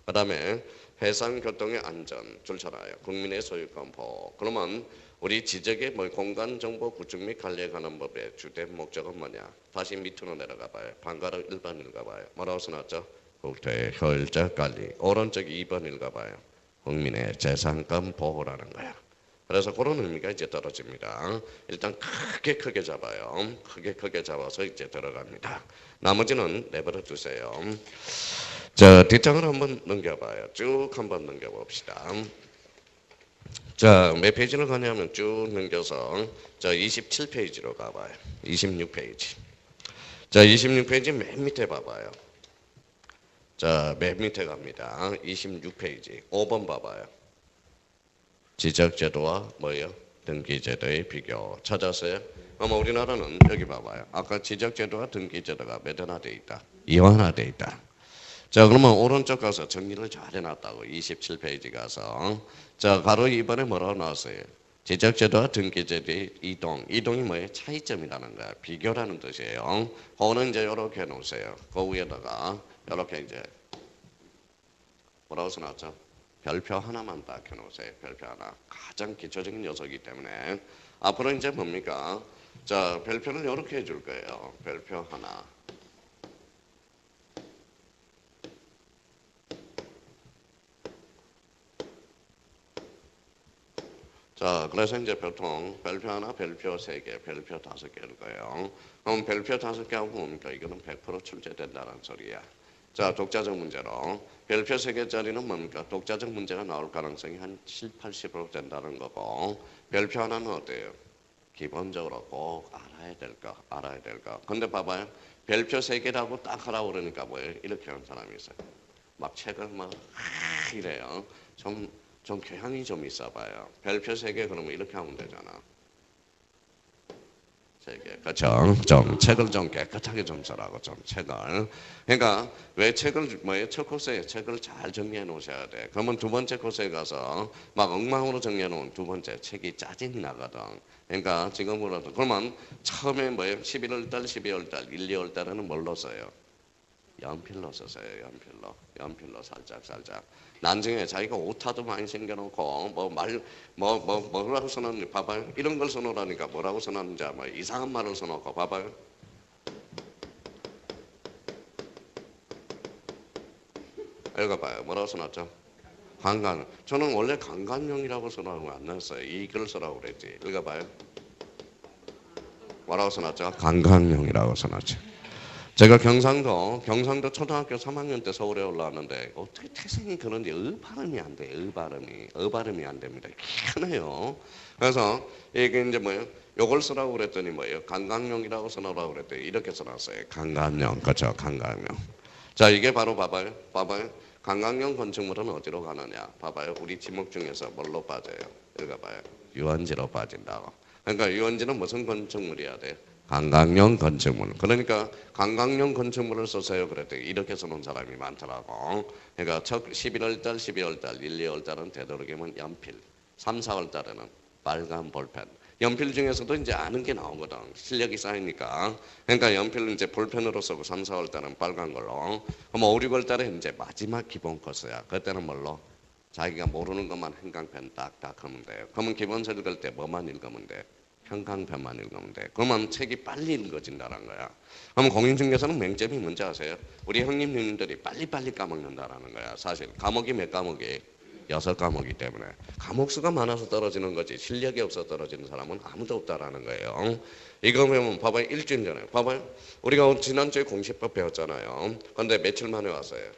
그다음에 해상 교통의 안전 줄잖아요. 국민의 소유권 보호. 그러면 우리 지적의 뭐 공간 정보 구축 및 관리에 관한 법의 주된 목적은 뭐냐? 다시 밑으로 내려가 봐요. 반가로 1번 읽어봐요. 뭐라고 써놨죠? 국토의 효율적 관리. 오른쪽 2번 읽어봐요. 국민의 재산권 보호라는 거야. 그래서 그런 의미가 이제 떨어집니다. 일단 크게 잡아요. 크게 잡아서 이제 들어갑니다. 나머지는 내버려 두세요. 자, 뒷장을 한번 넘겨봐요. 쭉 한번 넘겨봅시다. 자, 몇 페이지를 가냐면 쭉 넘겨서 자, 27페이지로 가봐요. 26페이지. 자, 26페이지 맨 밑에 봐봐요. 자, 맨 밑에 갑니다. 26페이지. 5번 봐봐요. 지적제도와 뭐예요? 등기제도의 비교. 찾았어요? 아마 우리나라는 여기 봐봐요. 아까 지적제도와 등기제도가 몇 하나 돼 있다? 이완화 돼 있다. 자, 그러면 오른쪽 가서 정리를 잘 해놨다고. 27페이지 가서. 자, 가로 2번에 뭐라고 나왔어요? 지적제도와 등기제도의 이동. 이동이 뭐예요? 차이점이라는 거야. 비교라는 뜻이에요. 그거는 이제 이렇게 해놓으세요. 그 위에다가 이렇게 이제 뭐라고 써놨죠? 별표 하나만 딱 해놓으세요. 별표 하나. 가장 기초적인 녀석이기 때문에. 앞으로 이제 뭡니까? 자, 별표는 이렇게 해줄 거예요. 별표 하나. 자, 그래서 이제 보통 별표 하나, 별표 3개, 별표 5개일 거예요. 그럼 별표 5개하고 뭡니까? 이거는 100% 출제된다는 소리야. 자, 독자적 문제로 별표 3개짜리는 뭡니까? 독자적 문제가 나올 가능성이 한 7, 80% 된다는 거고, 별표 하나는 어때요? 기본적으로 꼭 알아야 될 거. 근데 봐봐요. 별표 3개라고 딱 하라고 그러니까 뭐예요? 이렇게 하는 사람이 있어요. 막 책을 막 이래요. 좀 교양이 좀 있어 봐요. 별표 3개 그러면 이렇게 하면 되잖아. 3개. 그렇죠? 좀 책을 좀 깨끗하게 좀 써라고 좀 책을. 그러니까 왜 책을 뭐예요? 첫 코스에 책을 잘 정리해 놓으셔야 돼. 그러면 두 번째 코스에 가서 막 엉망으로 정리해 놓은 두 번째 책이 짜증이 나거든. 그러니까 지금으로도 그러면 처음에 뭐예요? 11월 달, 12월 달, 1, 2월 달에는 뭘로 써요? 연필로 썼어요. 연필로 살짝. 나중에 자기가 오타도 많이 생겨놓고 뭐라고 써놨는지 봐봐요. 이런 걸 써놓으라니까 뭐라고 써놨는지 아마 이상한 말을 써놓고 봐봐요. 읽어봐요. 뭐라고 써놨죠? 강간. 저는 원래 강간용이라고 써놓은 거 안 넣었어요. 이걸 써라고 그랬지. 읽어봐요. 뭐라고 써놨죠? 강간용이라고 써놨죠. 제가 경상도 초등학교 3학년 때 서울에 올라왔는데 어떻게 태생이 그런지 발음이 안 돼요. 발음이 안 됩니다. 희한해요. 그래서 이게 이제 뭐예요? 요걸 쓰라고 그랬더니 뭐예요? 강강용이라고 써놓으라고 그랬더니 이렇게 써놨어요. 강강용. 그렇죠. 강강용. 자, 이게 바로 봐봐요. 강강용 건축물은 어디로 가느냐? 봐봐요. 우리 지목 중에서 뭘로 빠져요? 읽어봐요. 유원지로 빠진다고. 그러니까 유원지는 무슨 건축물이어야 돼요? 관광용 건축물. 그러니까 관광용 건축물을 써서요. 그랬더니 이렇게 써놓은 사람이 많더라고. 그러니까 11월 달, 12월 달, 1, 2월 달은 되도록이면 연필. 3, 4월 달에는 빨간 볼펜. 연필 중에서도 이제 아는 게 나오거든. 실력이 쌓이니까. 그러니까 연필은 이제 볼펜으로 쓰고 3, 4월 달은 빨간 걸로. 그럼 5, 6월 달에 이제 마지막 기본 코스야. 그때는 뭘로? 자기가 모르는 것만 형광펜 딱딱 하면 돼요. 그러면 기본서 읽을 때 뭐만 읽으면 돼? 형광펜만 읽으면 돼. 그러면 책이 빨리 읽어진다는 거야. 그러면 공인중개사는 맹점이 뭔지 아세요? 우리 형님 누님들이 빨리빨리 까먹는다라는 거야. 사실 과목이 몇 과목이? 6과목이기 때문에 과목 수가 많아서 떨어지는 거지 실력이 없어 떨어지는 사람은 아무도 없다라는 거예요. 이거 보면 봐봐요. 일주일 전에 봐봐요. 우리가 지난주에 공시법 배웠잖아요. 근데 며칠 만에 왔어요?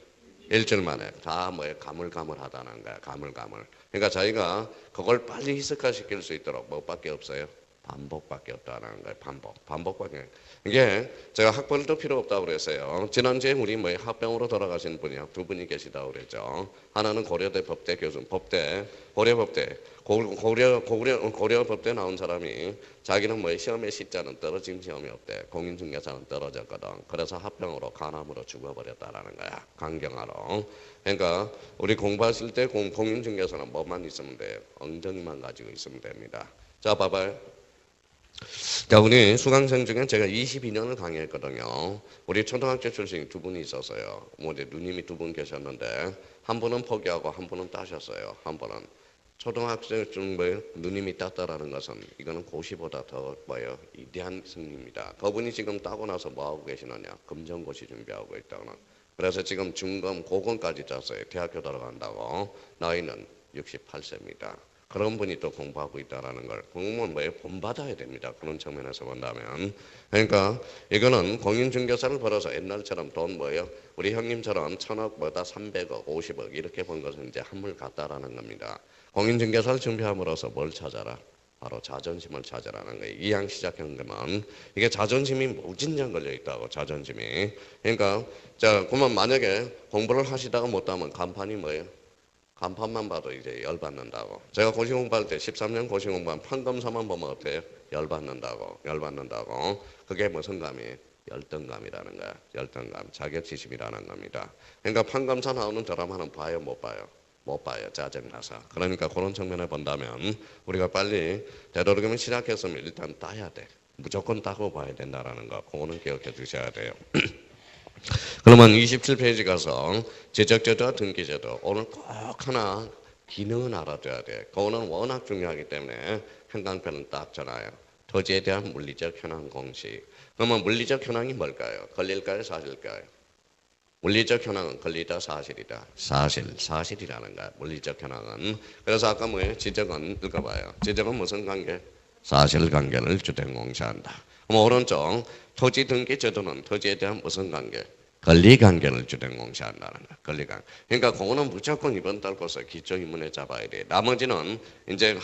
일주일 만에. 다 뭐예요? 가물가물하다는 거야. 가물가물. 그러니까 자기가 그걸 빨리 희석화시킬 수 있도록 뭐밖에 없어요? 반복밖에 없다는 거예요. 반복밖에. 이게 제가 학벌도 필요 없다고 그랬어요. 지난주에 우리 뭐 합병으로 돌아가신 분이 두 분이 계시다고 그랬죠. 하나는 고려대 법대 교수, 고려법대, 고려법대 나온 사람이 자기는 뭐 시험의 시자는 떨어진 시험이 없대. 공인중개사는 떨어졌거든. 그래서 합병으로 간암으로 죽어버렸다라는 거야. 강경화로. 그러니까 우리 공부하실 때 공인중개사는 뭐만 있으면 돼요? 엉덩이만 가지고 있으면 됩니다. 자, 봐봐요. 자, 우리 수강생 중에 제가 22년을 강의했거든요. 우리 초등학교 출신이 두 분이 있었어요. 뭐 누님이 두 분 계셨는데 한 분은 포기하고 한 분은 따셨어요. 한 분은 초등학생 중 뭐예요? 누님이 땄다라는 것은 이거는 고시보다 더 뭐예요? 위대한 승리입니다. 그분이 지금 따고 나서 뭐 하고 계시느냐? 검정고시 준비하고 있다고는. 그래서 지금 중검 고검까지 땄어요. 대학교 들어간다고. 나이는 68세입니다. 그런 분이 또 공부하고 있다라는 걸 공무원 뭐에 본받아야 됩니다. 그런 측면에서 본다면. 그러니까 이거는 공인중개사를 벌어서 옛날처럼 돈 뭐예요? 우리 형님처럼 1000억 뭐다 300억 50억 이렇게 번 것은 이제 한물 같다라는 겁니다. 공인중개사를 준비함으로써 뭘 찾아라? 바로 자존심을 찾아라는 거예요. 이양 시작한 거면 이게 자존심이 무진장 걸려 있다고. 자존심이. 그러니까 자 그러면 만약에 공부를 하시다가 못하면 간판이 뭐예요? 간판만 봐도 이제 열받는다고. 제가 고시 공부할 때 13년 고시 공부한 판검사만 보면 어때요? 열받는다고. 그게 무슨 감이에요? 열등감이라는 거야. 열등감. 자격지심이라는 겁니다. 그러니까 판검사 나오는 드라마는 봐요? 못 봐요? 못 봐요. 짜증나서. 그러니까 그런 측면에 본다면 우리가 빨리 되도록이면 시작했으면 일단 따야 돼. 무조건 따고 봐야 된다는 거. 그거는 기억해 두셔야 돼요. 그러면 27페이지 가서 제적제도와 등기제도 오늘 꼭 하나 기능은 알아둬야 돼. 그거는 워낙 중요하기 때문에 형광펜은 딱 전화요. 토지에 대한 물리적 현황 공식. 그러면 물리적 현황이 뭘까요? 걸릴까요? 사실일까요? 물리적 현황은 걸리다 사실이다. 사실이라는 거야. 물리적 현황은. 그래서 아까 뭐예요? 지적은 읽어봐요. 지적은 무슨 관계? 사실관계를 주된 공시한다. 그럼 오른쪽 토지 등기 제도는 토지에 대한 무슨 관계? 권리관계를 주된 공시한다는 거야. 권리관계. 그러니까 그거는 무조건 이번 달 코스 기초인문에 잡아야 돼. 나머지는 이제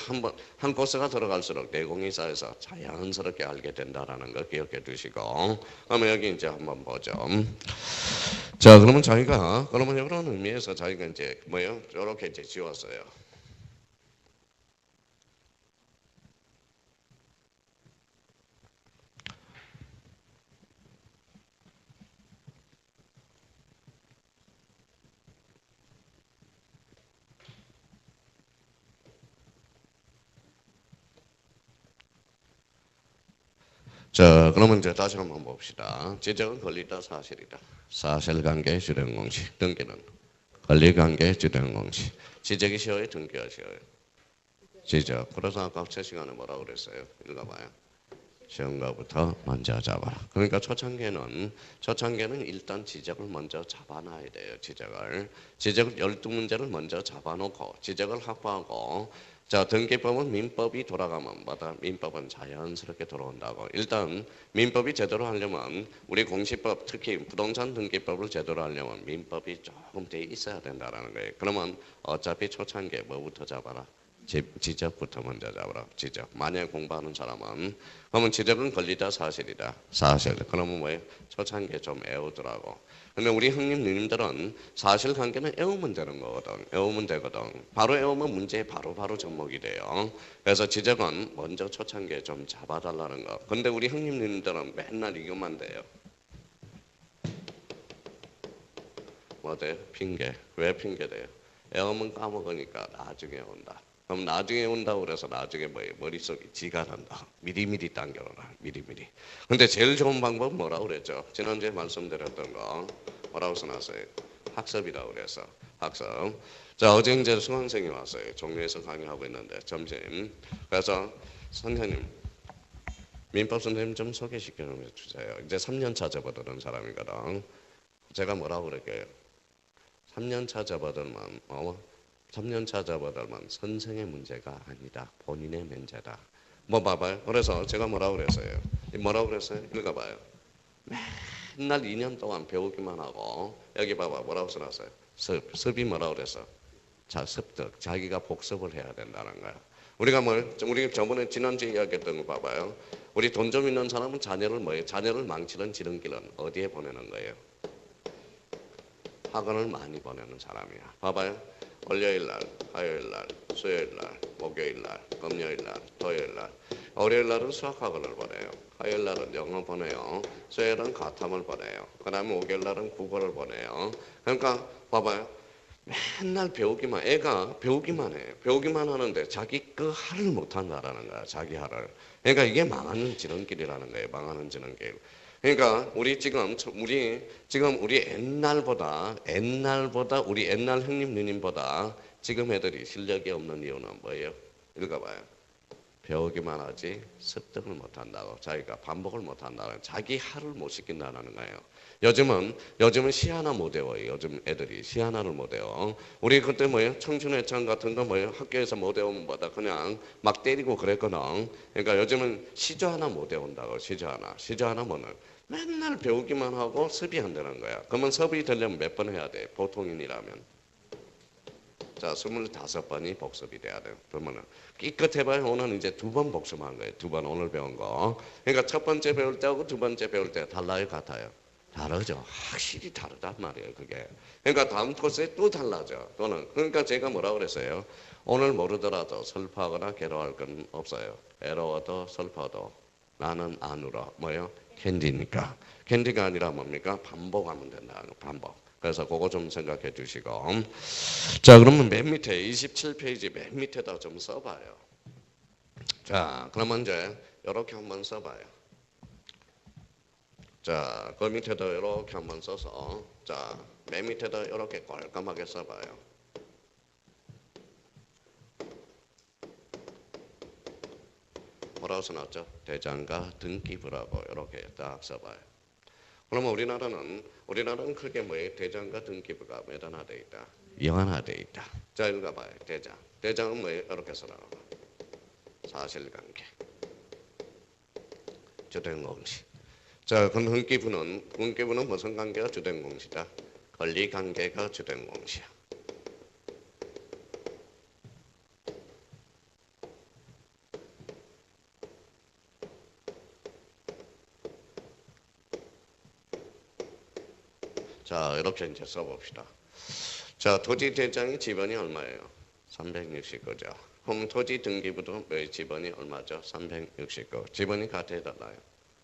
한 코스가 들어갈수록 내공이 쌓여서 자연스럽게 알게 된다는 걸 기억해 두시고. 그러면 여기 이제 한번 보죠. 자, 그러면 저희가 그러면 이런 의미에서 저희가 이제 뭐예요? 이렇게 이제 지웠어요. 자, 그러면 이제 다시 한번 봅시다. 지적은 권리다 사실이다. 사실관계 주된 공식. 등기는 권리관계 주된 공식. 지적이 쉬워요? 등기가 쉬워요? 지적. 그래서 아까 첫 시간에 뭐라고 그랬어요? 읽어봐요. 쉬운 거부터 먼저 잡아라. 그러니까 초창기에는 일단 지적을 먼저 잡아놔야 돼요. 지적을 12문제를 먼저 잡아놓고 지적을 확보하고. 자, 등기법은 민법이 돌아가면 뭐다? 민법은 자연스럽게 들어온다고. 일단 민법이 제대로 하려면 우리 공시법 특히 부동산 등기법을 제대로 하려면 민법이 조금 돼 있어야 된다는 거예요. 그러면 어차피 초창기에 뭐부터 잡아라? 지적부터 먼저 잡아라. 지적. 만약에 공부하는 사람은 그러면 지적은 권리다 사실이다. 사실. 그러면 뭐예요? 초창기에 좀 애우더라고. 근데 우리 형님 누님들은 사실관계는 애우면 되는 거거든. 애우면 되거든. 바로 애우면 문제에 바로 접목이 돼요. 그래서 지적은 먼저 초창기에 좀 잡아달라는 거. 근데 우리 형님 누님들은 맨날 이것만 돼요. 뭐 돼요? 핑계. 왜 핑계 돼요? 애우면 까먹으니까 나중에 온다. 그럼 나중에 온다고 그래서 나중에 뭐예요? 머릿속이 지가 난다. 미리미리 당겨라. 미리미리. 근데 제일 좋은 방법은 뭐라고 그랬죠? 지난주에 말씀드렸던 거 뭐라고 써놨어요? 학습이라고 그래서 학습. 자, 어제 이제 수강생이 왔어요. 종로에서 강의하고 있는데 점심. 그래서 선생님, 민법 선생님 좀 소개시켜 주세요. 이제 3년차 접어드는 사람이거든. 제가 뭐라고 그럴게요? 3년차 접어들면 3년차 접어들면 선생의 문제가 아니다. 본인의 문제다. 뭐 봐봐요. 그래서 제가 뭐라고 그랬어요? 뭐라고 그랬어요? 읽어봐요. 맨날 2년 동안 배우기만 하고 여기 봐봐 뭐라고 써놨어요? 습이 뭐라고 그랬어? 자, 습득. 자기가 복습을 해야 된다는 거야. 우리가 우리 저번에 지난주에 이야기했던 거 봐봐요. 우리 돈 좀 있는 사람은 자녀를 뭐예요? 자녀를 망치는 지름길은 어디에 보내는 거예요? 학원을 많이 보내는 사람이야. 봐봐요. 월요일날, 화요일날, 수요일날, 목요일날, 금요일날, 토요일날, 월요일날은 수학학원을 보내요. 화요일날은 영어 보내요. 수요일은 가탐을 보내요. 그 다음에 목요일날은 국어를 보내요. 그러니까 봐봐요. 맨날 배우기만, 애가 배우기만 해. 배우기만 하는데 자기 그 할을 못한다라는 거야. 자기 할을. 그러니까 이게 망하는 지름길이라는 거예요. 망하는 지름길. 그러니까 우리 옛날보다 우리 옛날 형님 누님보다 지금 애들이 실력이 없는 이유는 뭐예요? 읽어봐요. 배우기만 하지 습득을 못한다고. 자기가 반복을 못한다고. 자기 할을 못 시킨다는 거예요. 요즘은 시 하나 못 외워요. 요즘 애들이 시 하나를 못 외워. 우리 그때 청춘회창 같은 거 학교에서 못 외우면 그냥 막 때리고 그랬거든. 그러니까 요즘은 시조 하나 못 외운다고. 시조 하나 뭐는 맨날 배우기만 하고 습이 안 되는 거야. 그러면 습이 되려면 몇 번 해야 돼? 보통인이라면. 자, 25번이 복습이 돼야 돼요. 그러면은 끼끗해봐야 오늘 이제 2번 복습한 거예요. 2번 오늘 배운 거. 그러니까 첫 번째 배울 때하고 두 번째 배울 때 달라요, 같아요? 다르죠. 확실히 다르단 말이에요, 그게. 그러니까 다음 코스에 또 달라져. 그러니까 제가 뭐라고 그랬어요? 오늘 모르더라도 슬퍼하거나 괴로워할 건 없어요. 외로워도 슬퍼도 나는 안 울어. 뭐예요? 캔디니까. 캔디가 아니라 뭡니까? 반복하면 된다. 반복. 그래서 그거 좀 생각해 주시고. 자, 그러면 맨 밑에 27페이지 맨 밑에다 좀 써봐요. 자, 그러면 이제 이렇게 한번 써봐요. 자, 그 밑에다 이렇게 한번 써서, 자, 맨 밑에다 이렇게 깔끔하게 써봐요. 뭐라고 써놨죠? 대장과 등기부라고 이렇게 딱 써봐요. 그러면 우리나라는 크게 뭐예요? 대장과 등기부가 몇 하나 돼 있다? 영하나 돼 있다. 자, 읽어봐요. 대장은 뭐예요? 이렇게 써놔봐. 사실관계, 주된공시. 자, 그럼 등기부는 무슨 관계가 주된공시다? 권리관계가 주된공시야. 자, 이렇게 이제 써봅시다. 자, 토지 대장의 지번이 얼마예요? 369죠. 그럼 토지 등기부도 지번이 얼마죠? 369. 지번이 같아야 달라요?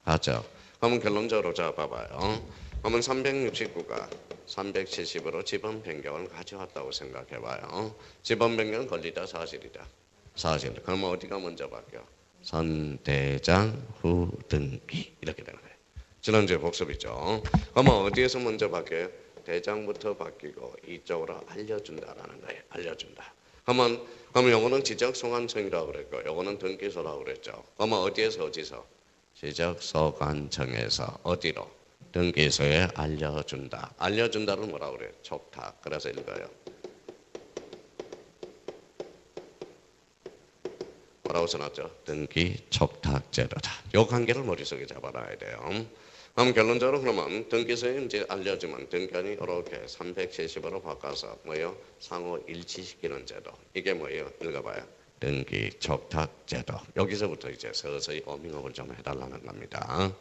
같죠. 그러면 결론적으로 자 봐봐요. 그러면 369가 370으로 지번 변경을 가져왔다고 생각해봐요. 지번 변경은 권리다 사실이다? 사실. 그러면 어디가 먼저 바뀌어? 선대장 후 등기 이렇게 되는 거예요. 지난주에 복습이죠. 그러면 어디에서 먼저 바뀌어요? 대장부터 바뀌고 이쪽으로 알려준다라는 거예요. 알려준다. 그러면 요거는 지적소관청이라고 그랬고 요거는 등기소라고 그랬죠. 그러면 어디서? 지적소관청에서 어디로? 등기소에 알려준다. 알려준다는 뭐라고 그래요? 촉탁. 그래서 읽어요. 뭐라고 써놨죠? 등기 촉탁제도다. 요 관계를 머릿속에 잡아놔야 돼요. 그럼 결론적으로 그러면 등기소에 이제 알려주면 등기관이 이렇게 370으로 바꿔서 뭐예요? 상호 일치시키는 제도. 이게 뭐예요? 읽어봐요. 등기 촉탁 제도. 여기서부터 이제 서서히 워밍업을 좀 해달라는 겁니다.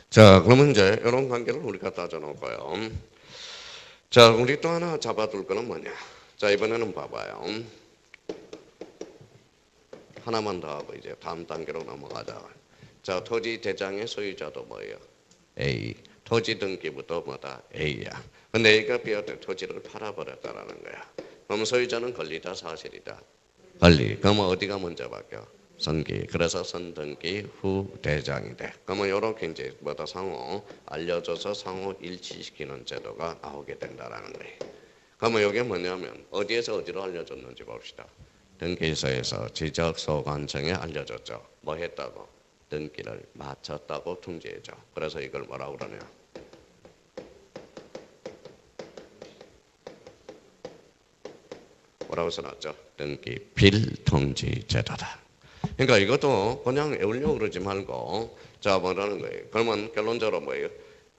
자, 그러면 이제 이런 관계를 우리가 따져놓고요. 자, 우리 또 하나 잡아둘 거는 뭐냐? 자, 이번에는 봐봐요. 하나만 더 하고 이제 다음 단계로 넘어가자. 자, 토지 대장의 소유자도 뭐예요? A. 토지 등기부도 뭐다? A야. 근데 A가 B한테 토지를 팔아버렸다라는 거야. 그럼 소유자는 권리다 사실이다? 권리. 그럼 어디가 먼저 바뀌어? 선기. 그래서 선등기 후 대장이 돼. 그러면 이렇게 이제 뭐다 상호 알려줘서 상호 일치시키는 제도가 나오게 된다라는 거예요. 그러면 이게 뭐냐면 어디에서 어디로 알려줬는지 봅시다. 등기소에서 지적소관청에 알려줬죠. 뭐 했다고? 등기를 마쳤다고 통지해줘. 그래서 이걸 뭐라고 그러냐? 뭐라고 써놨죠? 등기 필통지 제도다. 그러니까 이것도 그냥 외우려고 그러지 말고 자 뭐라는 거예요. 그러면 결론적으로 뭐예요?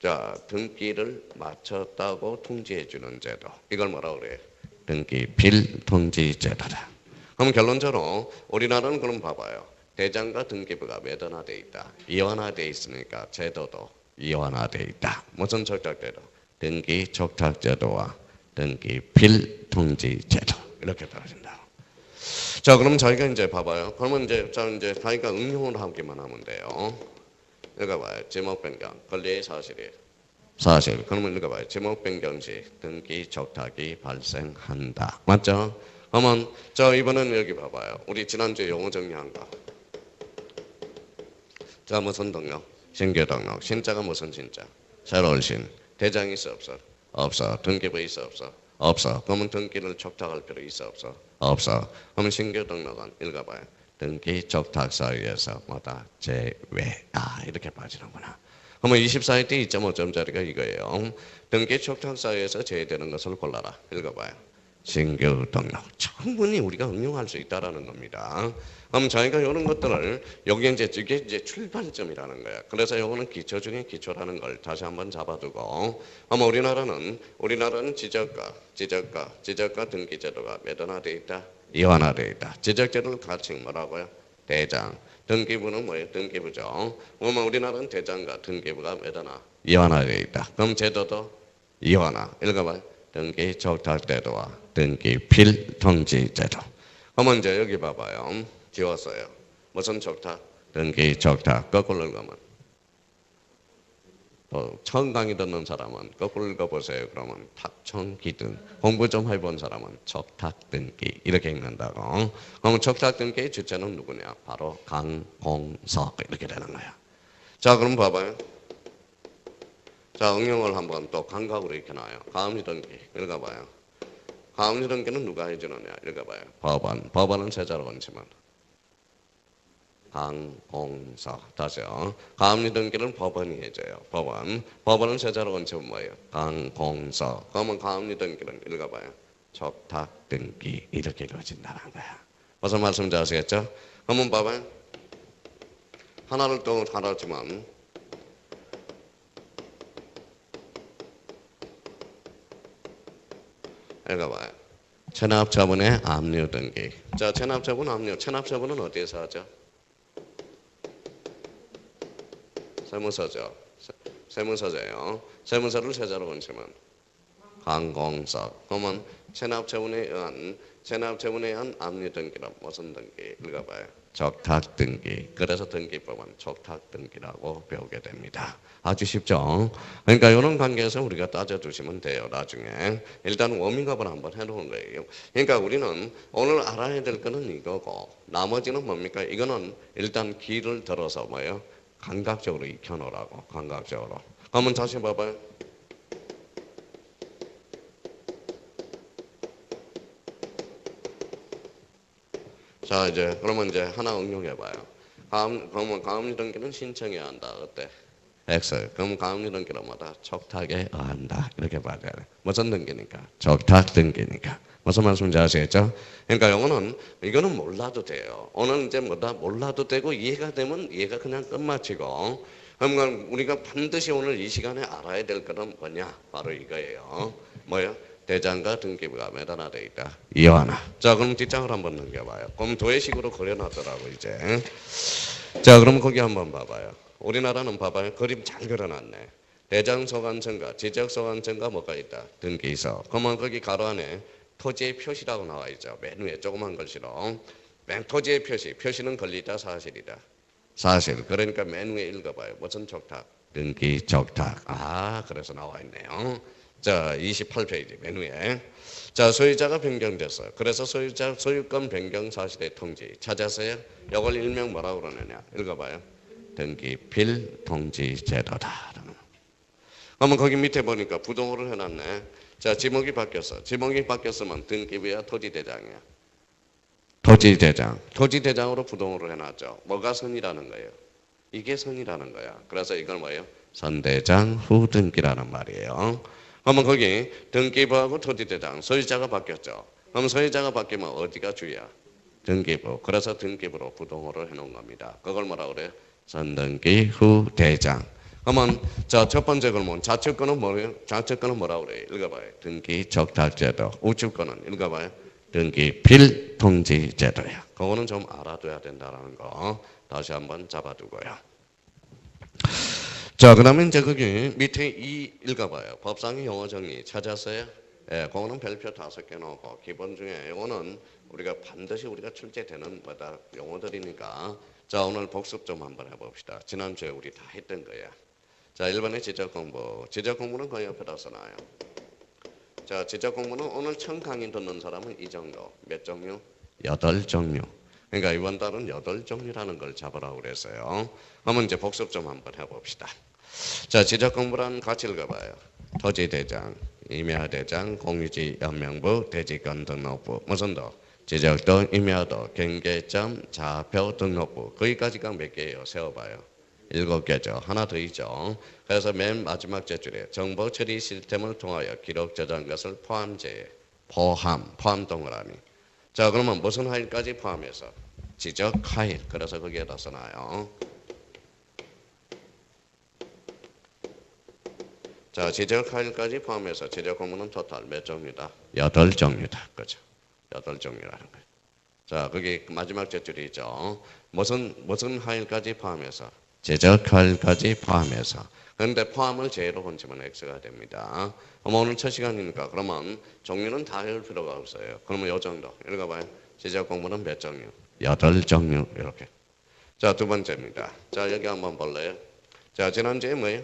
자 등기를 마쳤다고 통지해 주는 제도. 이걸 뭐라고 그래요? 등기 필통지 제도다. 그럼 결론적으로 우리나라는 그럼 봐봐요. 대장과 등기부가 매단화되어 있다. 이완화되어 있으니까 제도도 이완화되어 있다. 무슨 척탁제도? 등기 척탁제도와 등기 필통지 제도. 이렇게 떨어진다. 자, 그럼 저희가 이제 봐봐요. 그러면 이제 저희가 응용을 하기만 하면 돼요. 읽어봐요. 제목 변경, 권리의 사실이에요. 사실. 그러면 읽어봐요. 제목 변경 시 등기 적탁이 발생한다. 맞죠? 그러면 저 이번엔 여기 봐봐요. 우리 지난주에 용어 정리한 거. 자, 무슨 등록? 신규 등록. 신자가 무슨 신자? 새로운 신. 대장이 있어 없어? 없어. 등기부 있어 없어? 없어. 그러면 등기를 척탁할 필요 있어 없어? 없어. 그러면 신규 등록은 읽어봐요. 등기 척탁 사유에서 뭐다? 제외다. 이렇게 빠지는구나. 그러면 24회 때 2.5점짜리가 이거예요. 등기 척탁 사유에서 제외되는 것을 골라라. 읽어봐요. 신규 등록. 충분히 우리가 응용할 수 있다라는 겁니다. 그럼 저희가 이런 것들을 여기 이게 이제 출발점이라는 거야. 그래서 이거는 기초 중에 기초라는 걸 다시 한번 잡아두고. 아마 우리나라는 지적과 등기제도가 매단화되어 있다, 이완화되어 있다. 지적제도를 같이 뭐라고요? 대장. 등기부는 뭐예요? 등기부죠. 그러면 우리나라는 대장과 등기부가 매단화, 이완화되어 있다. 그럼 제도도 이완화. 읽어봐요. 등기 척탁제도와 등기 필통지제도. 그러면 이제 여기 봐봐요. 지웠어요. 무슨 척탁? 등기 척탁. 거꾸로 읽으면 또 처음 강의 듣는 사람은 거꾸로 읽어보세요. 그러면 탁청기등. 공부 좀 해본 사람은 척탁 등기 이렇게 읽는다고. 그럼 척탁 등기의 주체는 누구냐? 바로 강공석 이렇게 되는 거야. 자 그럼 봐봐요. 자 응용을 한번 또 감각으로 이렇게 나와요. 가압류 등기 읽어봐요. 가압류 등기는 누가 해주느냐? 읽어봐요. 법원은 세자로 건치면 강공서. 다시요. 가압류 등기는 법원이 해줘요. 법원은 세자로 건치면 뭐예요? 강공서. 그러면 가압류 등기는 읽어봐요. 척탁 등기 이렇게 이루어진다는 거야. 무슨 말씀인지 아시겠죠? 그러면 봐봐요. 하나를 또 하나지만 읽어봐요. 체납처분의 압류 등기. 자, 체납처분 압류. 체납처분은 어디에서 하죠? 세무서죠. 세무서죠. 세무서를 세자로 건치면 강공서. 그러면 체납처분에 의한 압류 등기는 무슨 등기? 읽어봐요. 척탁 등기. 그래서 등기법은 척탁 등기라고 배우게 됩니다. 아주 쉽죠? 그러니까 이런 관계에서 우리가 따져두시면 돼요. 나중에. 일단 워밍업을 한번 해놓은 거예요. 그러니까 우리는 오늘 알아야 될 거는 이거고 나머지는 뭡니까? 이거는 일단 귀를 들어서 뭐예요? 감각적으로 익혀놓으라고. 감각적으로. 한번 다시 봐봐요. 자 이제 그러면 이제 하나 응용해봐요. 그러면 가압류 등기는 신청해야 한다. 어때? X. 그럼 가압류 등기는 뭐다? 척탁에 의한다. 이렇게 봐야 돼. 무슨 등기니까? 척탁 등기니까. 무슨 말씀인지 아시겠죠? 그러니까 이거는 몰라도 돼요. 오늘 이제 뭐다? 몰라도 되고 이해가 되면 이해가 그냥 끝마치고. 그러면 우리가 반드시 오늘 이 시간에 알아야 될 거는 뭐냐? 바로 이거예요. 뭐예요? 대장과 등기부가 매단화되어 있다. 이완화. 자 그럼 뒷장을 한번 넘겨봐요. 그럼 도해식으로 그려놨더라고 이제. 자 그럼 거기 한번 봐봐요. 우리나라는 봐봐요. 그림 잘 그려놨네. 대장소관청과 지적소관청과 뭐가 있다? 등기소. 그러면 거기 가로 안에 토지의 표시라고 나와 있죠. 맨 위에 조그만 글씨로. 맨 토지의 표시. 표시는 권리다 사실이다. 사실. 그러니까 맨 위에 읽어봐요. 무슨 척탁? 등기 척탁. 아 그래서 나와 있네요. 자, 28페이지 맨 위에. 자, 소유자가 변경됐어요. 그래서 소유자 소유권 변경 사실의 통지 찾아서요. 이걸 일명 뭐라고 그러느냐? 읽어봐요. 등기필 통지 제도다. 그러면 거기 밑에 보니까 부동호를 해놨네. 자, 지목이 바뀌었어. 지목이 바뀌었으면 등기부야 토지대장이야. 토지대장. 토지대장으로 부동호를 해놨죠. 뭐가 선이라는 거예요? 이게 선이라는 거야. 그래서 이걸 뭐예요? 선대장 후등기라는 말이에요. 그러면 거기 등기부하고 토지대장 소유자가 바뀌었죠. 그럼 소유자가 바뀌면 어디가 주야? 등기부. 그래서 등기부로 부동호를 해놓은 겁니다. 그걸 뭐라고 그래요? 선등기 후대장. 그러면 자, 첫 번째 걸면 좌측권은 뭐예요? 좌측권은 뭐라고 그래요? 읽어봐요. 등기 적달제도. 우측권은 읽어봐요. 등기 필통지제도야. 그거는 좀 알아둬야 된다는 거 다시 한번 잡아두고요. 자, 그다음에 이제 거기 밑에 이 읽어봐요. 법상의 용어 정의 찾았어요? 예, 그거는 별표 5개 넣고 기본 중에 이거는 우리가 반드시 우리가 출제되는 뭐다 용어들이니까 자, 오늘 복습 좀 한번 해봅시다. 지난주에 우리 다 했던 거야. 자, 1번에 지적 공부. 지적 공부는 그 옆에다 써놔요. 자, 지적 공부는 오늘 처음 강의 듣는 사람은 이 정도. 몇 종류? 8종류. 그러니까 이번 달은 8종류라는 걸 잡으라고 그랬어요. 그러면 이제 복습 좀 한번 해봅시다. 자, 지적 공부란 같이 읽어봐요. 토지대장, 임야대장, 공유지연명부, 대지권 등록부. 무슨 도? 지적도, 임야도, 경계점, 좌표 등록부. 거기까지가 몇 개예요? 세워봐요. 7개죠. 하나 더 있죠. 그래서 맨 마지막 제줄에 정보 처리 시스템을 통하여 기록 저장 것을 포함제에 포함 동그라미. 자, 그러면 무슨 하일까지 포함해서? 지적 하일. 그래서 거기에다 써놔요. 자, 지적 하일까지 포함해서 지적 공부는 토탈 몇 종류다? 8종류다. 그죠? 8종류라는 거예요. 자, 거기 마지막 제줄이 있죠. 무슨 하일까지 포함해서? 지적 하일까지 포함해서. 그런데 포함을 제로 건치면 X가 됩니다. 오늘 첫 시간이니까 그러면 종류는 다 외울 필요가 없어요. 그러면 이 정도. 읽어봐요. 지적 공부는 몇 종류? 8종류. 이렇게. 자, 두 번째입니다. 자, 여기 한번 볼래요? 자, 지난주에 뭐예요?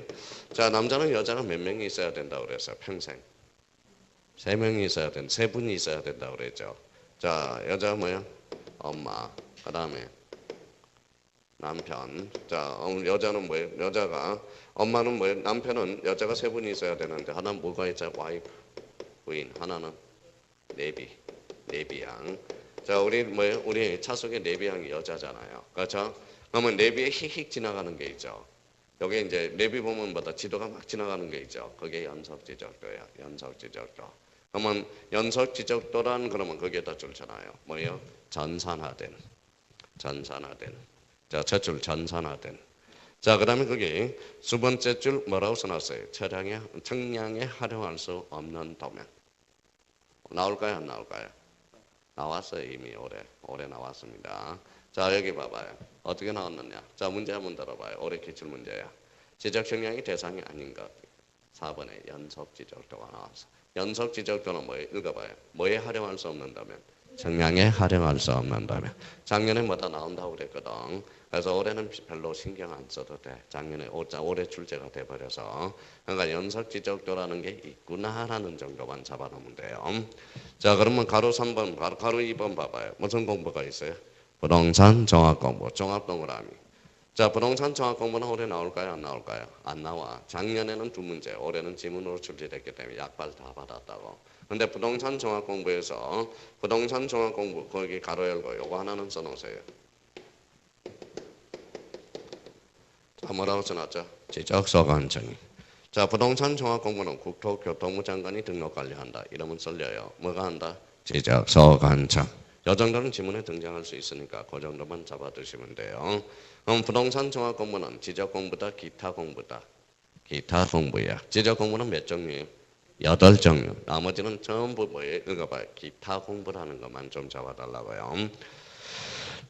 자, 남자는 여자가 몇 명이 있어야 된다고 그랬어요? 평생. 3명이 있어야 된다. 3분이 있어야 된다고 그랬죠. 자, 여자 뭐예요? 엄마. 그 다음에 남편. 자, 여자는 뭐예요? 여자가 엄마는 뭐예요? 남편은 여자가 3분이 있어야 되는데 하나는 뭐가 있죠? 와이프, 부인. 하나는 내비양. 자, 우리 뭐예요? 우리 차 속에 내비양이 여자잖아요. 그렇죠? 그러면 내비에 휙휙 지나가는 게 있죠. 여기 이제 내비 보면 뭐다 지도가 막 지나가는 게 있죠. 그게 연석지적도야. 연석지적도. 그러면 연석지적도란 그러면 거기에다 줄잖아요. 뭐예요? 전산화된. 자, 첫 줄 전산화된. 자, 그다음에 거기 두 번째 줄 뭐라고 써놨어요? 청량에 활용할 수 없는 도면. 나올까요? 안 나올까요? 나왔어요. 이미 올해 나왔습니다. 자, 여기 봐봐요. 어떻게 나왔느냐? 자, 문제 한번 들어봐요. 올해 기출 문제야. 지적 청량이 대상이 아닌 것. 4번에 연속 지적도가 나왔어. 연속 지적도는 뭐예요? 읽어봐요. 뭐에 활용할 수 없는다면? 청량에 활용할 수 없는다면. 작년에 뭐다 나온다고 그랬거든. 그래서 올해는 별로 신경 안 써도 돼. 작년에 올해 출제가 돼버려서. 그러니까 연속 지적도라는 게 있구나라는 정도만 잡아놓으면 돼요. 자, 그러면 가로 3번, 가로 2번 봐봐요. 무슨 공부가 있어요? 부동산 종합공부, 종합동그라미. 자, 부동산 종합공부는 올해 나올까요? 안 나올까요? 안 나와. 작년에는 2문제, 올해는 지문으로 출제됐기 때문에 약발 다 받았다고. 근데 부동산 종합공부에서 부동산 종합공부 거기 가로 열고 요거 하나는 써놓으세요. 자, 뭐라고 써놨죠? 지적소관청이. 자, 부동산 종합공부는 국토교통부 장관이 등록관리한다. 이러면 썰려요. 뭐가 한다? 지적소관청. 이 정도는 지문에 등장할 수 있으니까 그 정도만 잡아두시면 돼요. 그럼 부동산 종합공부는 지적공부다, 기타 공부다. 기타 공부야. 지적공부는 몇 종류예요? 8종류. 나머지는 전부 뭐예요? 읽어봐요. 기타 공부라는 것만 좀 잡아달라고요.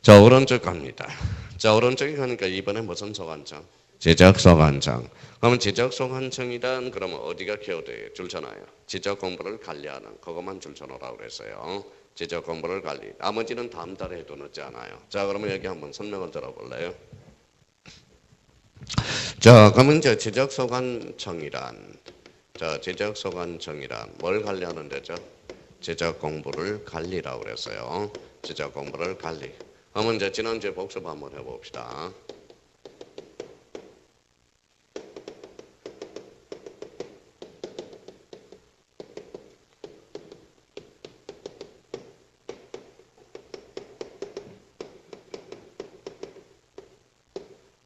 자, 오른쪽 갑니다. 자, 오른쪽에 가니까 이번에 무슨 소관청? 지적소관청. 그러면 지적소관청이란 그러면 어디가 키워드예요? 줄쳐놔요. 지적공부를 관리하는 그것만 줄쳐놓으라고 그랬어요. 지적공부를 관리. 나머지는 다음 달에 해도 늦지 않아요. 자, 그러면 여기 한번 설명을 들어볼래요? 자, 그러면 이제 지적소관청이란 자, 지적소관청이란 뭘 관리하는 데죠? 지적 공부를 관리라고 그랬어요. 지적 공부를 관리. 그러면 이제 지난주에 복습 한번 해봅시다.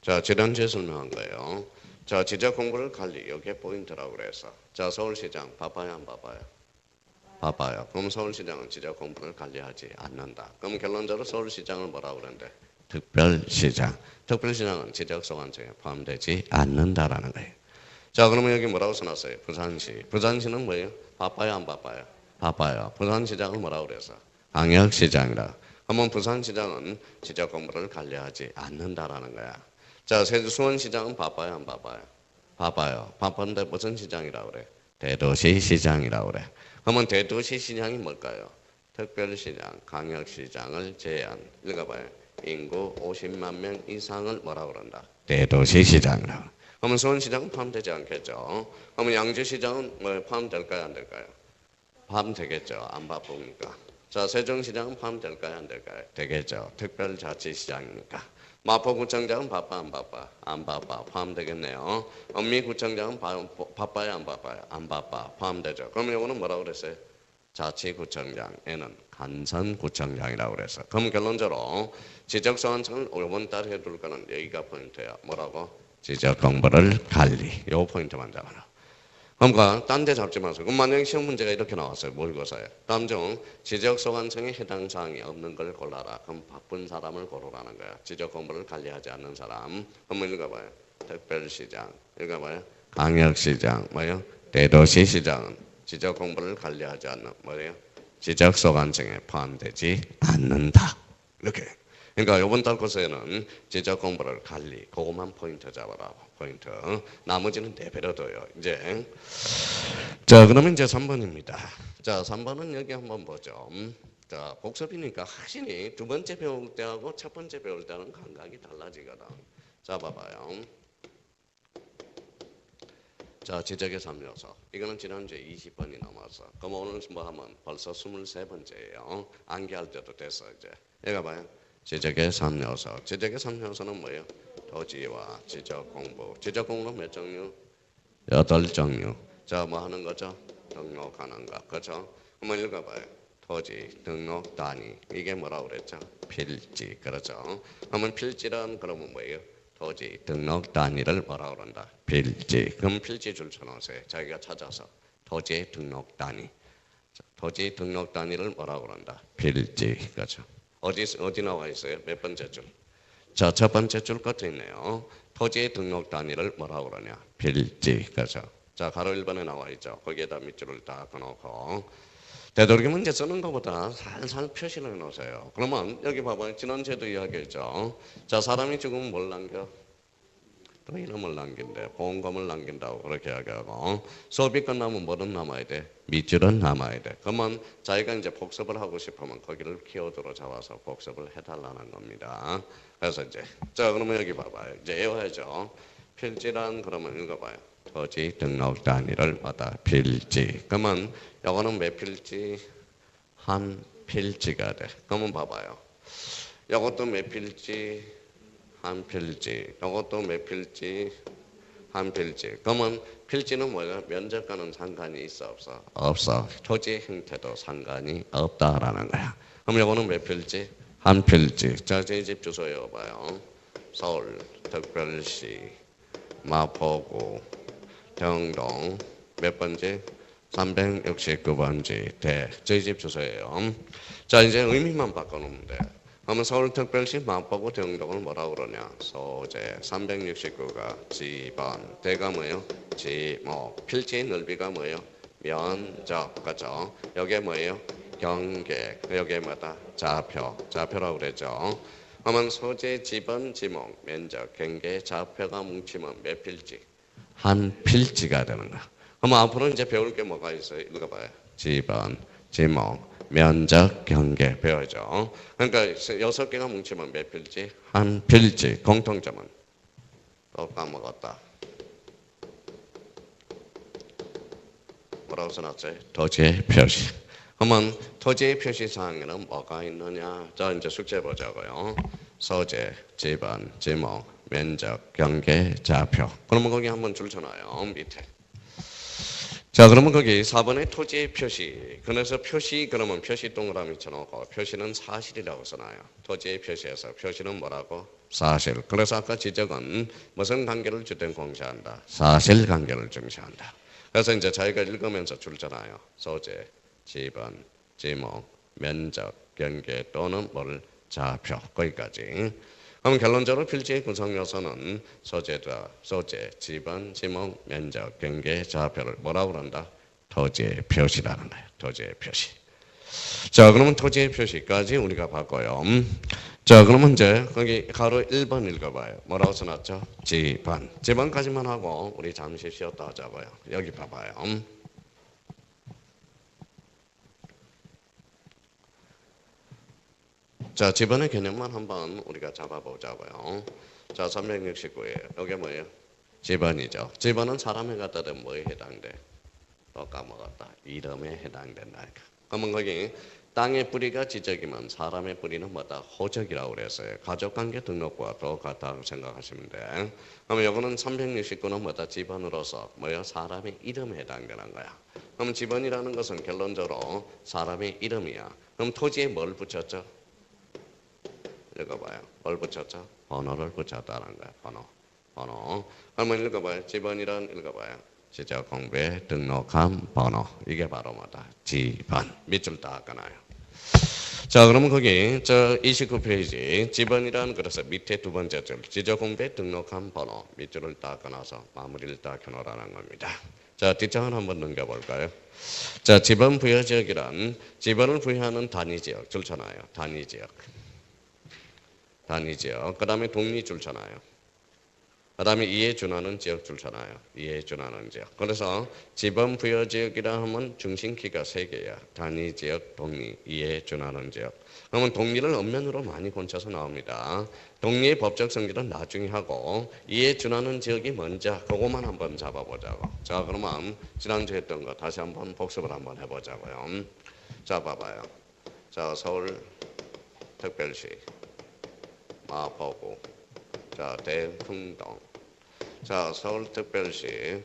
자, 지난주에 설명한 거예요. 자, 지적 공부를 관리. 여기에 포인트라고 그래서. 자, 서울시장 바빠요, 안 바빠요? 바빠요. 그럼 서울시장은 지적 공부를 관리하지 않는다. 그럼 결론적으로 서울시장을 뭐라고 그러는데? 특별시장. 특별시장은 지적소관청에 포함되지 않는다라는 거예요. 자, 그러면 여기 뭐라고 써놨어요? 부산시. 부산시는 뭐예요? 바빠요, 안 바빠요? 바빠요. 부산시장을 뭐라고 그래서? 광역시장이라. 그러면 부산시장은 지적 공부를 관리하지 않는다라는 거야. 자, 수원시장은 바빠요, 안 바빠요? 바빠요. 바쁜데 무슨 시장이라고 그래? 대도시시장이라고 그래. 그러면 대도시시장이 뭘까요? 특별시장, 광역시장을 제한. 읽어봐요. 인구 50만 명 이상을 뭐라고 그런다? 대도시시장이라고. 그러면 수원시장은 포함되지 않겠죠. 그러면 양주시장은 뭐 포함될까요, 안 될까요? 포함되겠죠. 안 바쁘니까. 자, 세종시장은 포함될까요, 안 될까요? 되겠죠. 특별자치시장이니까. 마포구청장은 바빠, 안 바빠? 안 바빠. 포함되겠네요. 엄미구청장은 바빠요, 안 바빠요? 안 바빠. 포함되죠. 그러면 이거는 뭐라고 그랬어요? 자치구청장, 얘는 간선구청장이라고 그래서. 그럼 결론적으로 지적소관청을 이번 달 해둘 거는 여기가 포인트예요. 뭐라고? 지적 공부를 관리. 요 포인트만 잡아라. 그러니까 딴 데 잡지 마세요. 그럼 만약에 시험 문제가 이렇게 나왔어요. 모의고사에. 다음 중 지적소관청에 해당 사항이 없는 걸 골라라. 그럼 바쁜 사람을 고르라는 거야. 지적 공부를 관리하지 않는 사람. 한번 읽어봐요. 특별시장. 읽어봐요. 광역시장. 뭐예요? 대도시시장은 지적 공부를 관리하지 않는 뭐예요? 지적소관청에 포함되지 않는다. 이렇게. 그러니까 이번 달고사에는 지적 공부를 관리, 그것만 포인트 잡아라. 포인트. 나머지는 내버려둬요. 이제 자, 그러면 이제 3번입니다. 자, 3번은 여기 한번 보죠. 자, 복습이니까 확실히 두 번째 배울 때하고 첫 번째 배울 때는 감각이 달라지거든. 자, 봐봐요. 자, 지적의 3요소. 이거는 지난주에 20번이 넘었어. 그럼 오늘 뭐 하면 벌써 23번째예요. 암기할 때도 됐어, 이제. 얘가 봐요. 지적의 3요소. 지적의 3요소는 뭐예요? 토지와 지적 공부. 지적 공부는 몇 종류? 8종류. 자, 뭐 하는 거죠? 등록하는 거. 그렇죠? 한번 읽어봐요. 토지, 등록, 단위. 이게 뭐라고 그랬죠? 필지. 그렇죠? 그러면 필지란 그러면 뭐예요? 토지, 등록, 단위를 뭐라고 그런다? 필지. 그럼 필지 줄 쳐놓으세요. 자기가 찾아서. 토지, 등록, 단위. 토지, 등록, 단위를 뭐라고 그런다? 필지. 그렇죠? 어디 나와 있어요? 몇 번째 줄? 자, 첫 번째 줄 끝에 있네요. 토지 등록 단위를 뭐라고 그러냐? 필지. 그렇죠? 자, 가로 1번에 나와 있죠. 거기에다 밑줄을 딱 그어놓고 되도록이 문제 쓰는 것보다 살살 표시를 해놓으세요. 그러면 여기 봐봐요. 지난주에도 이야기했죠. 자, 사람이 죽으면 뭘 남겨? 또 이름을 남긴대. 보험금을 남긴다고 그렇게 이야기하고 수업이 끝나면 뭐는 남아야 돼? 밑줄은 남아야 돼. 그러면 자기가 이제 복습을 하고 싶으면 거기를 키워드로 잡아서 복습을 해달라는 겁니다. 그래서 이제 자, 그러면 여기 봐봐요. 이제 외워야죠. 필지란 그러면 읽어봐요. 토지 등록 단위를 받아 필지. 그러면 이거는 몇 필지? 한 필지가 돼. 그러면 봐봐요. 이것도 몇 필지? 한 필지. 이것도 몇 필지? 한 필지. 그러면 필지는 뭐야? 면적과는 상관이 있어 없어? 없어. 토지 형태도 상관이 없다라는 거야. 그럼 이거는 몇 필지? 한 필지. 자, 제 집 주소 외워봐요. 서울, 특별시, 마포구, 대흥동, 몇 번지? 369번지. 저희 집 주소예요. 자, 이제 의미만 바꿔놓으면 돼. 그러면 서울특별시 마포구 대흥동을 뭐라고 그러냐? 소재 369가 지번. 대가 뭐예요? 지목. 필지의 넓이가 뭐예요? 면적. 그죠? 여기에 뭐예요? 경계. 여기에 뭐다? 좌표. 좌표라고 그랬죠. 그러면 소재, 지번, 지목, 면적, 경계, 좌표가 뭉치면 몇 필지? 한 필지가 되는 거야. 그럼 앞으로 이제 배울 게 뭐가 있어요? 읽어봐요. 지번, 지목, 면적, 경계 배워야죠. 그러니까 6개가 뭉치면 몇 필지? 한 필지. 공통점은 또 까먹었다. 뭐라고 써놨어요? 토지의 표시. 그러면 토지의 표시 사항에는 뭐가 있느냐? 자, 이제 숙제 보자고요. 소재, 지번, 지목, 면적, 경계, 좌표. 그러면 거기 한번 줄 쳐놔요. 밑에. 자, 그러면 거기 4번의 토지의 표시. 그래서 표시, 그러면 표시 동그라미 쳐놓고 표시는 사실이라고 써놔요. 토지의 표시에서 표시는 뭐라고? 사실. 그래서 아까 지적은 무슨 관계를 주된 공시한다? 사실 관계를 중시한다. 그래서 이제 저희가 읽으면서 줄잖아요. 소재, 지번, 지목, 면적, 경계 또는 뭘? 좌표. 거기까지. 그럼 결론적으로 필지의 구성 요소는 소재다. 소재, 지번, 지목, 면적, 경계, 좌표를 뭐라고 그런다? 토지의 표시라는 거예요. 토지의 표시. 자, 그러면 토지의 표시까지 우리가 봤고요. 자, 그러면 이제 거기 가로 1번 읽어봐요. 뭐라고 써놨죠? 지번. 지번까지만 하고 우리 잠시 쉬었다 하자고요. 여기 봐봐요. 자, 지번의 개념만 한번 우리가 잡아보자고요. 자, 369이에요. 이게 뭐예요? 지번이죠. 지번은 사람에 갖다 대면 뭐에 해당돼? 또 까먹었다. 이름에 해당된다. 그러면 거기 땅의 뿌리가 지적이면 사람의 뿌리는 뭐다? 호적이라고 그랬어요. 가족관계 등록부와 똑같다고 생각하시면 돼. 그러면 이거는 369는 뭐다? 지번으로서 뭐야? 사람의 이름에 해당되는 거야. 그럼 지번이라는 것은 결론적으로 사람의 이름이야. 그럼 토지에 뭘 붙였죠? 읽어봐요. 뭘 붙였죠? 번호를 붙였다는 거야. 번호. 한번 읽어봐요. 지번이란 읽어봐요. 지적 공부에 등록한 번호. 이게 바로 뭐다? 지번. 밑줄 딱 끊어요. 자, 그러면 거기 저 29페이지 지번이란 그래서 밑에 두 번째 줄 지적 공부에 등록한 번호 밑줄을 딱 끊어서 마무리를 딱 해놓으라는 겁니다. 자, 뒷장을 한번 넘겨볼까요? 자, 지번 부여 지역이란 지번을 부여하는 단위 지역 줄쳐놔요. 단위 지역. 그 다음에 독리 줄잖아요. 그 다음에 이에 준하는 지역 줄잖아요. 이에 준하는 지역. 그래서 지번 부여 지역이라 하면 중심키가 3개야. 단위 지역, 독리, 이에 준하는 지역. 그러면 독리를 엄면으로 많이 곤쳐서 나옵니다. 독리의 법적 성질은 나중에 하고 이에 준하는 지역이 먼저 그것만 한번 잡아보자고. 자, 그러면 지난주에 했던 거 다시 한번 복습을 한번 해보자고요. 자, 봐봐요. 자, 서울특별시 마포구, 자, 대풍동, 자, 서울특별시,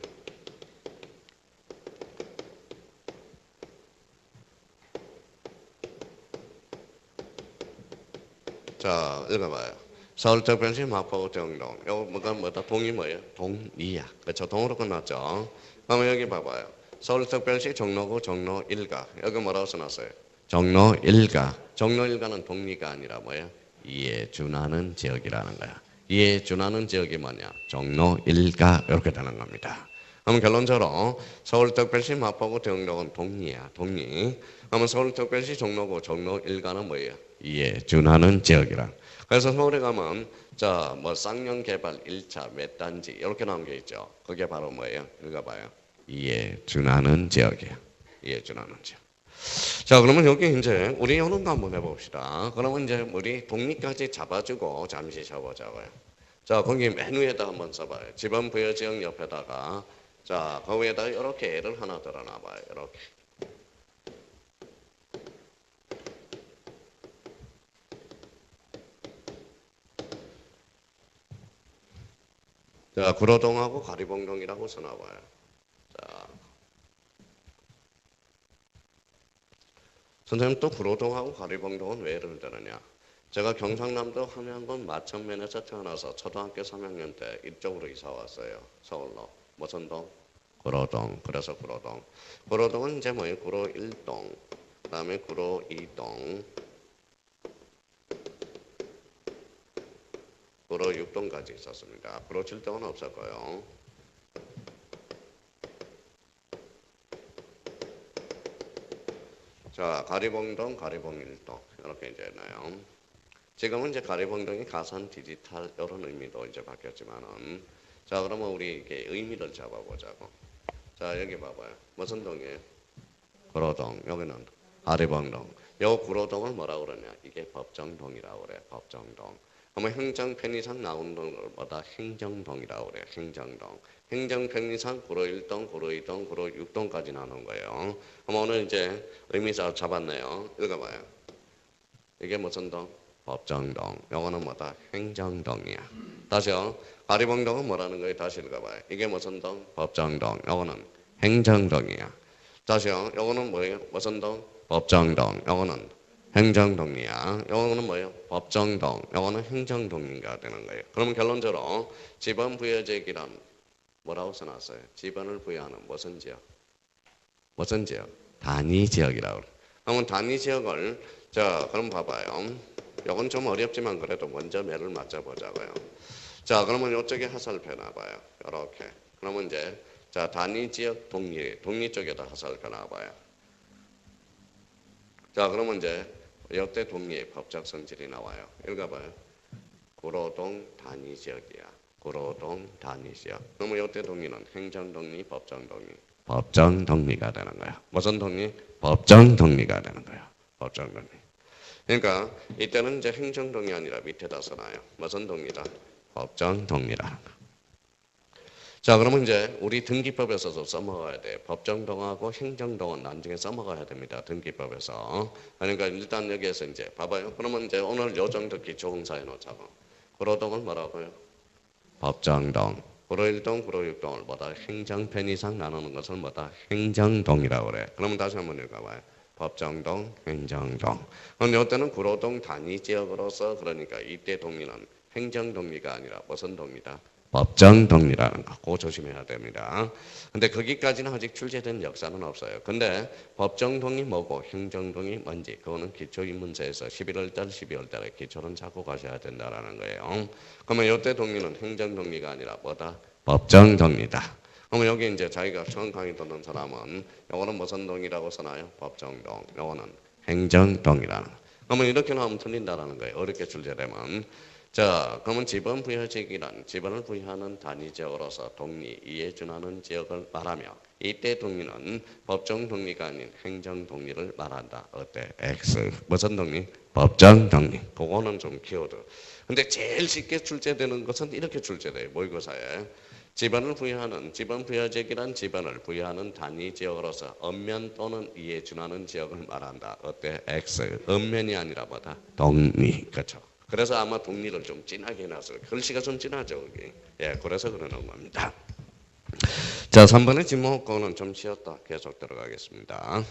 자, 읽어봐요. 서울특별시 마포구 대풍동. 요거 뭐다? 동이 뭐예요? 동리야. 그렇죠? 동으로 끝났죠. 그러면 여기 봐봐요. 서울특별시 종로구 종로 1가. 여기 뭐라고 써놨어요? 종로 1가. 종로 1가는 동리가 아니라 뭐예요? 이에 준하는 지역이라는 거야. 이에 준하는 지역이 뭐냐? 종로 1가 이렇게 되는 겁니다. 그럼 결론적으로 서울특별시 마포구 대흥동은 동리야. 동리. 그러면 서울특별시 종로구 종로 1가는 뭐예요? 이에 준하는 지역이라. 그래서 서울에 가면 자, 뭐 쌍용 개발 1차 몇 단지 이렇게 나온 게 있죠. 그게 바로 뭐예요? 읽어봐요. 이에 준하는 지역이에요. 이에 준하는 지역. 자, 그러면 여기 이제 우리 이런 거 한번 해봅시다. 그러면 이제 우리 독립까지 잡아주고 잠시 쉬어보자고요. 자, 거기 맨 위에다 한번 써봐요. 지번 부여 지역 옆에다가 자, 그 위에다 이렇게 애를 하나 들어놔봐요. 이렇게. 자, 구로동하고 가리봉동이라고 써놔봐요. 자, 선생님 또 구로동하고 가리봉동은 왜 예를 들느냐? 제가 경상남도 함양군 마천면에서 태어나서 초등학교 3학년 때 이쪽으로 이사 왔어요. 서울로. 무슨 동? 구로동. 그래서 구로동. 구로동은 이제 뭐예요? 구로 1동, 그 다음에 구로 2동, 구로 6동까지 있었습니다. 구로 7동은 없었고요. 자, 가리봉동, 가리봉 1동 이렇게 이제 있나요? 지금은 이제 가리봉동이 가산 디지털 이런 의미도 이제 바뀌었지만은 자, 그러면 우리 이게 의미를 잡아보자고. 자, 여기 봐봐요. 무슨 동이에요? 구로동. 여기는 가리봉동. 요 구로동을 뭐라고 그러냐? 이게 법정동이라고 그래. 법정동. 그러면 행정편 이상 나오는 걸 뭐다? 행정동이라고 그래요. 행정동. 행정편 이상 구로 1동, 구로 2동, 구로 6동까지 나오는 거예요. 그럼 오늘 이제 의미사 잡았네요. 읽어봐요. 이게 무슨 동? 법정동. 요거는 뭐다? 행정동이야. 다시요. 가리봉동은 뭐라는 거예요? 다시 읽어봐요. 이게 무슨 동? 법정동. 요거는 행정동이야. 다시요. 요거는 뭐예요? 무슨 동? 법정동. 요거는 행정동이야. 요거는 뭐예요? 법정동. 요거는 행정동인가 되는 거예요. 그러면 결론적으로 지번 부여지역이란 뭐라고 써놨어요? 지번을 부여하는 무슨 지역? 무슨 지역? 단위 지역이라고 그래요. 그러면 단위 지역을 자, 그럼 봐봐요. 요건 좀 어렵지만 그래도 먼저 매를 맞춰보자고요. 자, 그러면 이쪽에 화살표 놔봐요. 이렇게. 그러면 이제 자, 단위 지역 동리 쪽에다 화살표 놔봐요. 자, 그러면 이제 이때 동리의 법적 성질이 나와요. 읽어봐요. 구로동 단위 지역이야. 구로동 단위 지역. 그러면 이때 동리는 행정동리, 법정동리. 법정동리가 되는 거야. 무슨 동리? 법정동리가 되는 거야. 법정동리. 그러니까 이때는 이제 행정동이 아니라 밑에다 써놔요. 무슨 동리다? 법정동리라는 거. 자, 그러면 이제 우리 등기법에서도 써먹어야 돼. 법정동하고 행정동은 나중에 써먹어야 됩니다. 등기법에서. 그러니까 일단 여기에서 이제 봐봐요. 그러면 이제 오늘 요 정도 기초공사 해놓자고. 구로동은 뭐라고요? 법정동. 구로 1동, 구로 6동을 뭐다? 행정편 이상 나누는 것을 뭐다? 행정동이라고 그래. 그러면 다시 한번 읽어봐요. 법정동, 행정동. 그럼 이때는 구로동 단위 지역으로서 그러니까 이때 동리는 행정동리가 아니라 무슨 동리다? 법정동리라는 거. 그거 조심해야 됩니다. 근데 거기까지는 아직 출제된 역사는 없어요. 근데 법정동이 뭐고 행정동이 뭔지 그거는 기초인문서에서 11월달, 12월달에 기초는 잡고 가셔야 된다라는 거예요. 그러면 이때 동리는 행정동리가 아니라 뭐다? 법정동리다. 그러면 여기 이제 자기가 처음 강의 듣는 사람은 요거는 무슨 동이라고 써놔요? 법정동. 요거는 행정동이라는 거. 그러면 이렇게 나오면 틀린다라는 거예요. 어렵게 출제되면. 자, 그러면 지번 부여지역이란 지번을 부여하는 단위 지역으로서 동리, 이에 준하는 지역을 말하며 이때 동리는 법정 동리가 아닌 행정 동리를 말한다. 어때? X. 무슨 동리? 법정 동리. 그거는 좀 키워드. 근데 제일 쉽게 출제되는 것은 이렇게 출제돼요. 모의고사에. 지번을 부여하는 지번 부여지역이란 지번을 부여하는 단위 지역으로서 엄면 또는 이에 준하는 지역을 말한다. 어때? X. 엄면이 아니라 뭐다? 동리. 그렇죠. 그래서 아마 동리를 좀 진하게 해놨어요. 글씨가 좀 진하죠, 여기. 예, 그래서 그러는 겁니다. 자, 3번의 지목권은 좀 쉬었다. 계속 들어가겠습니다.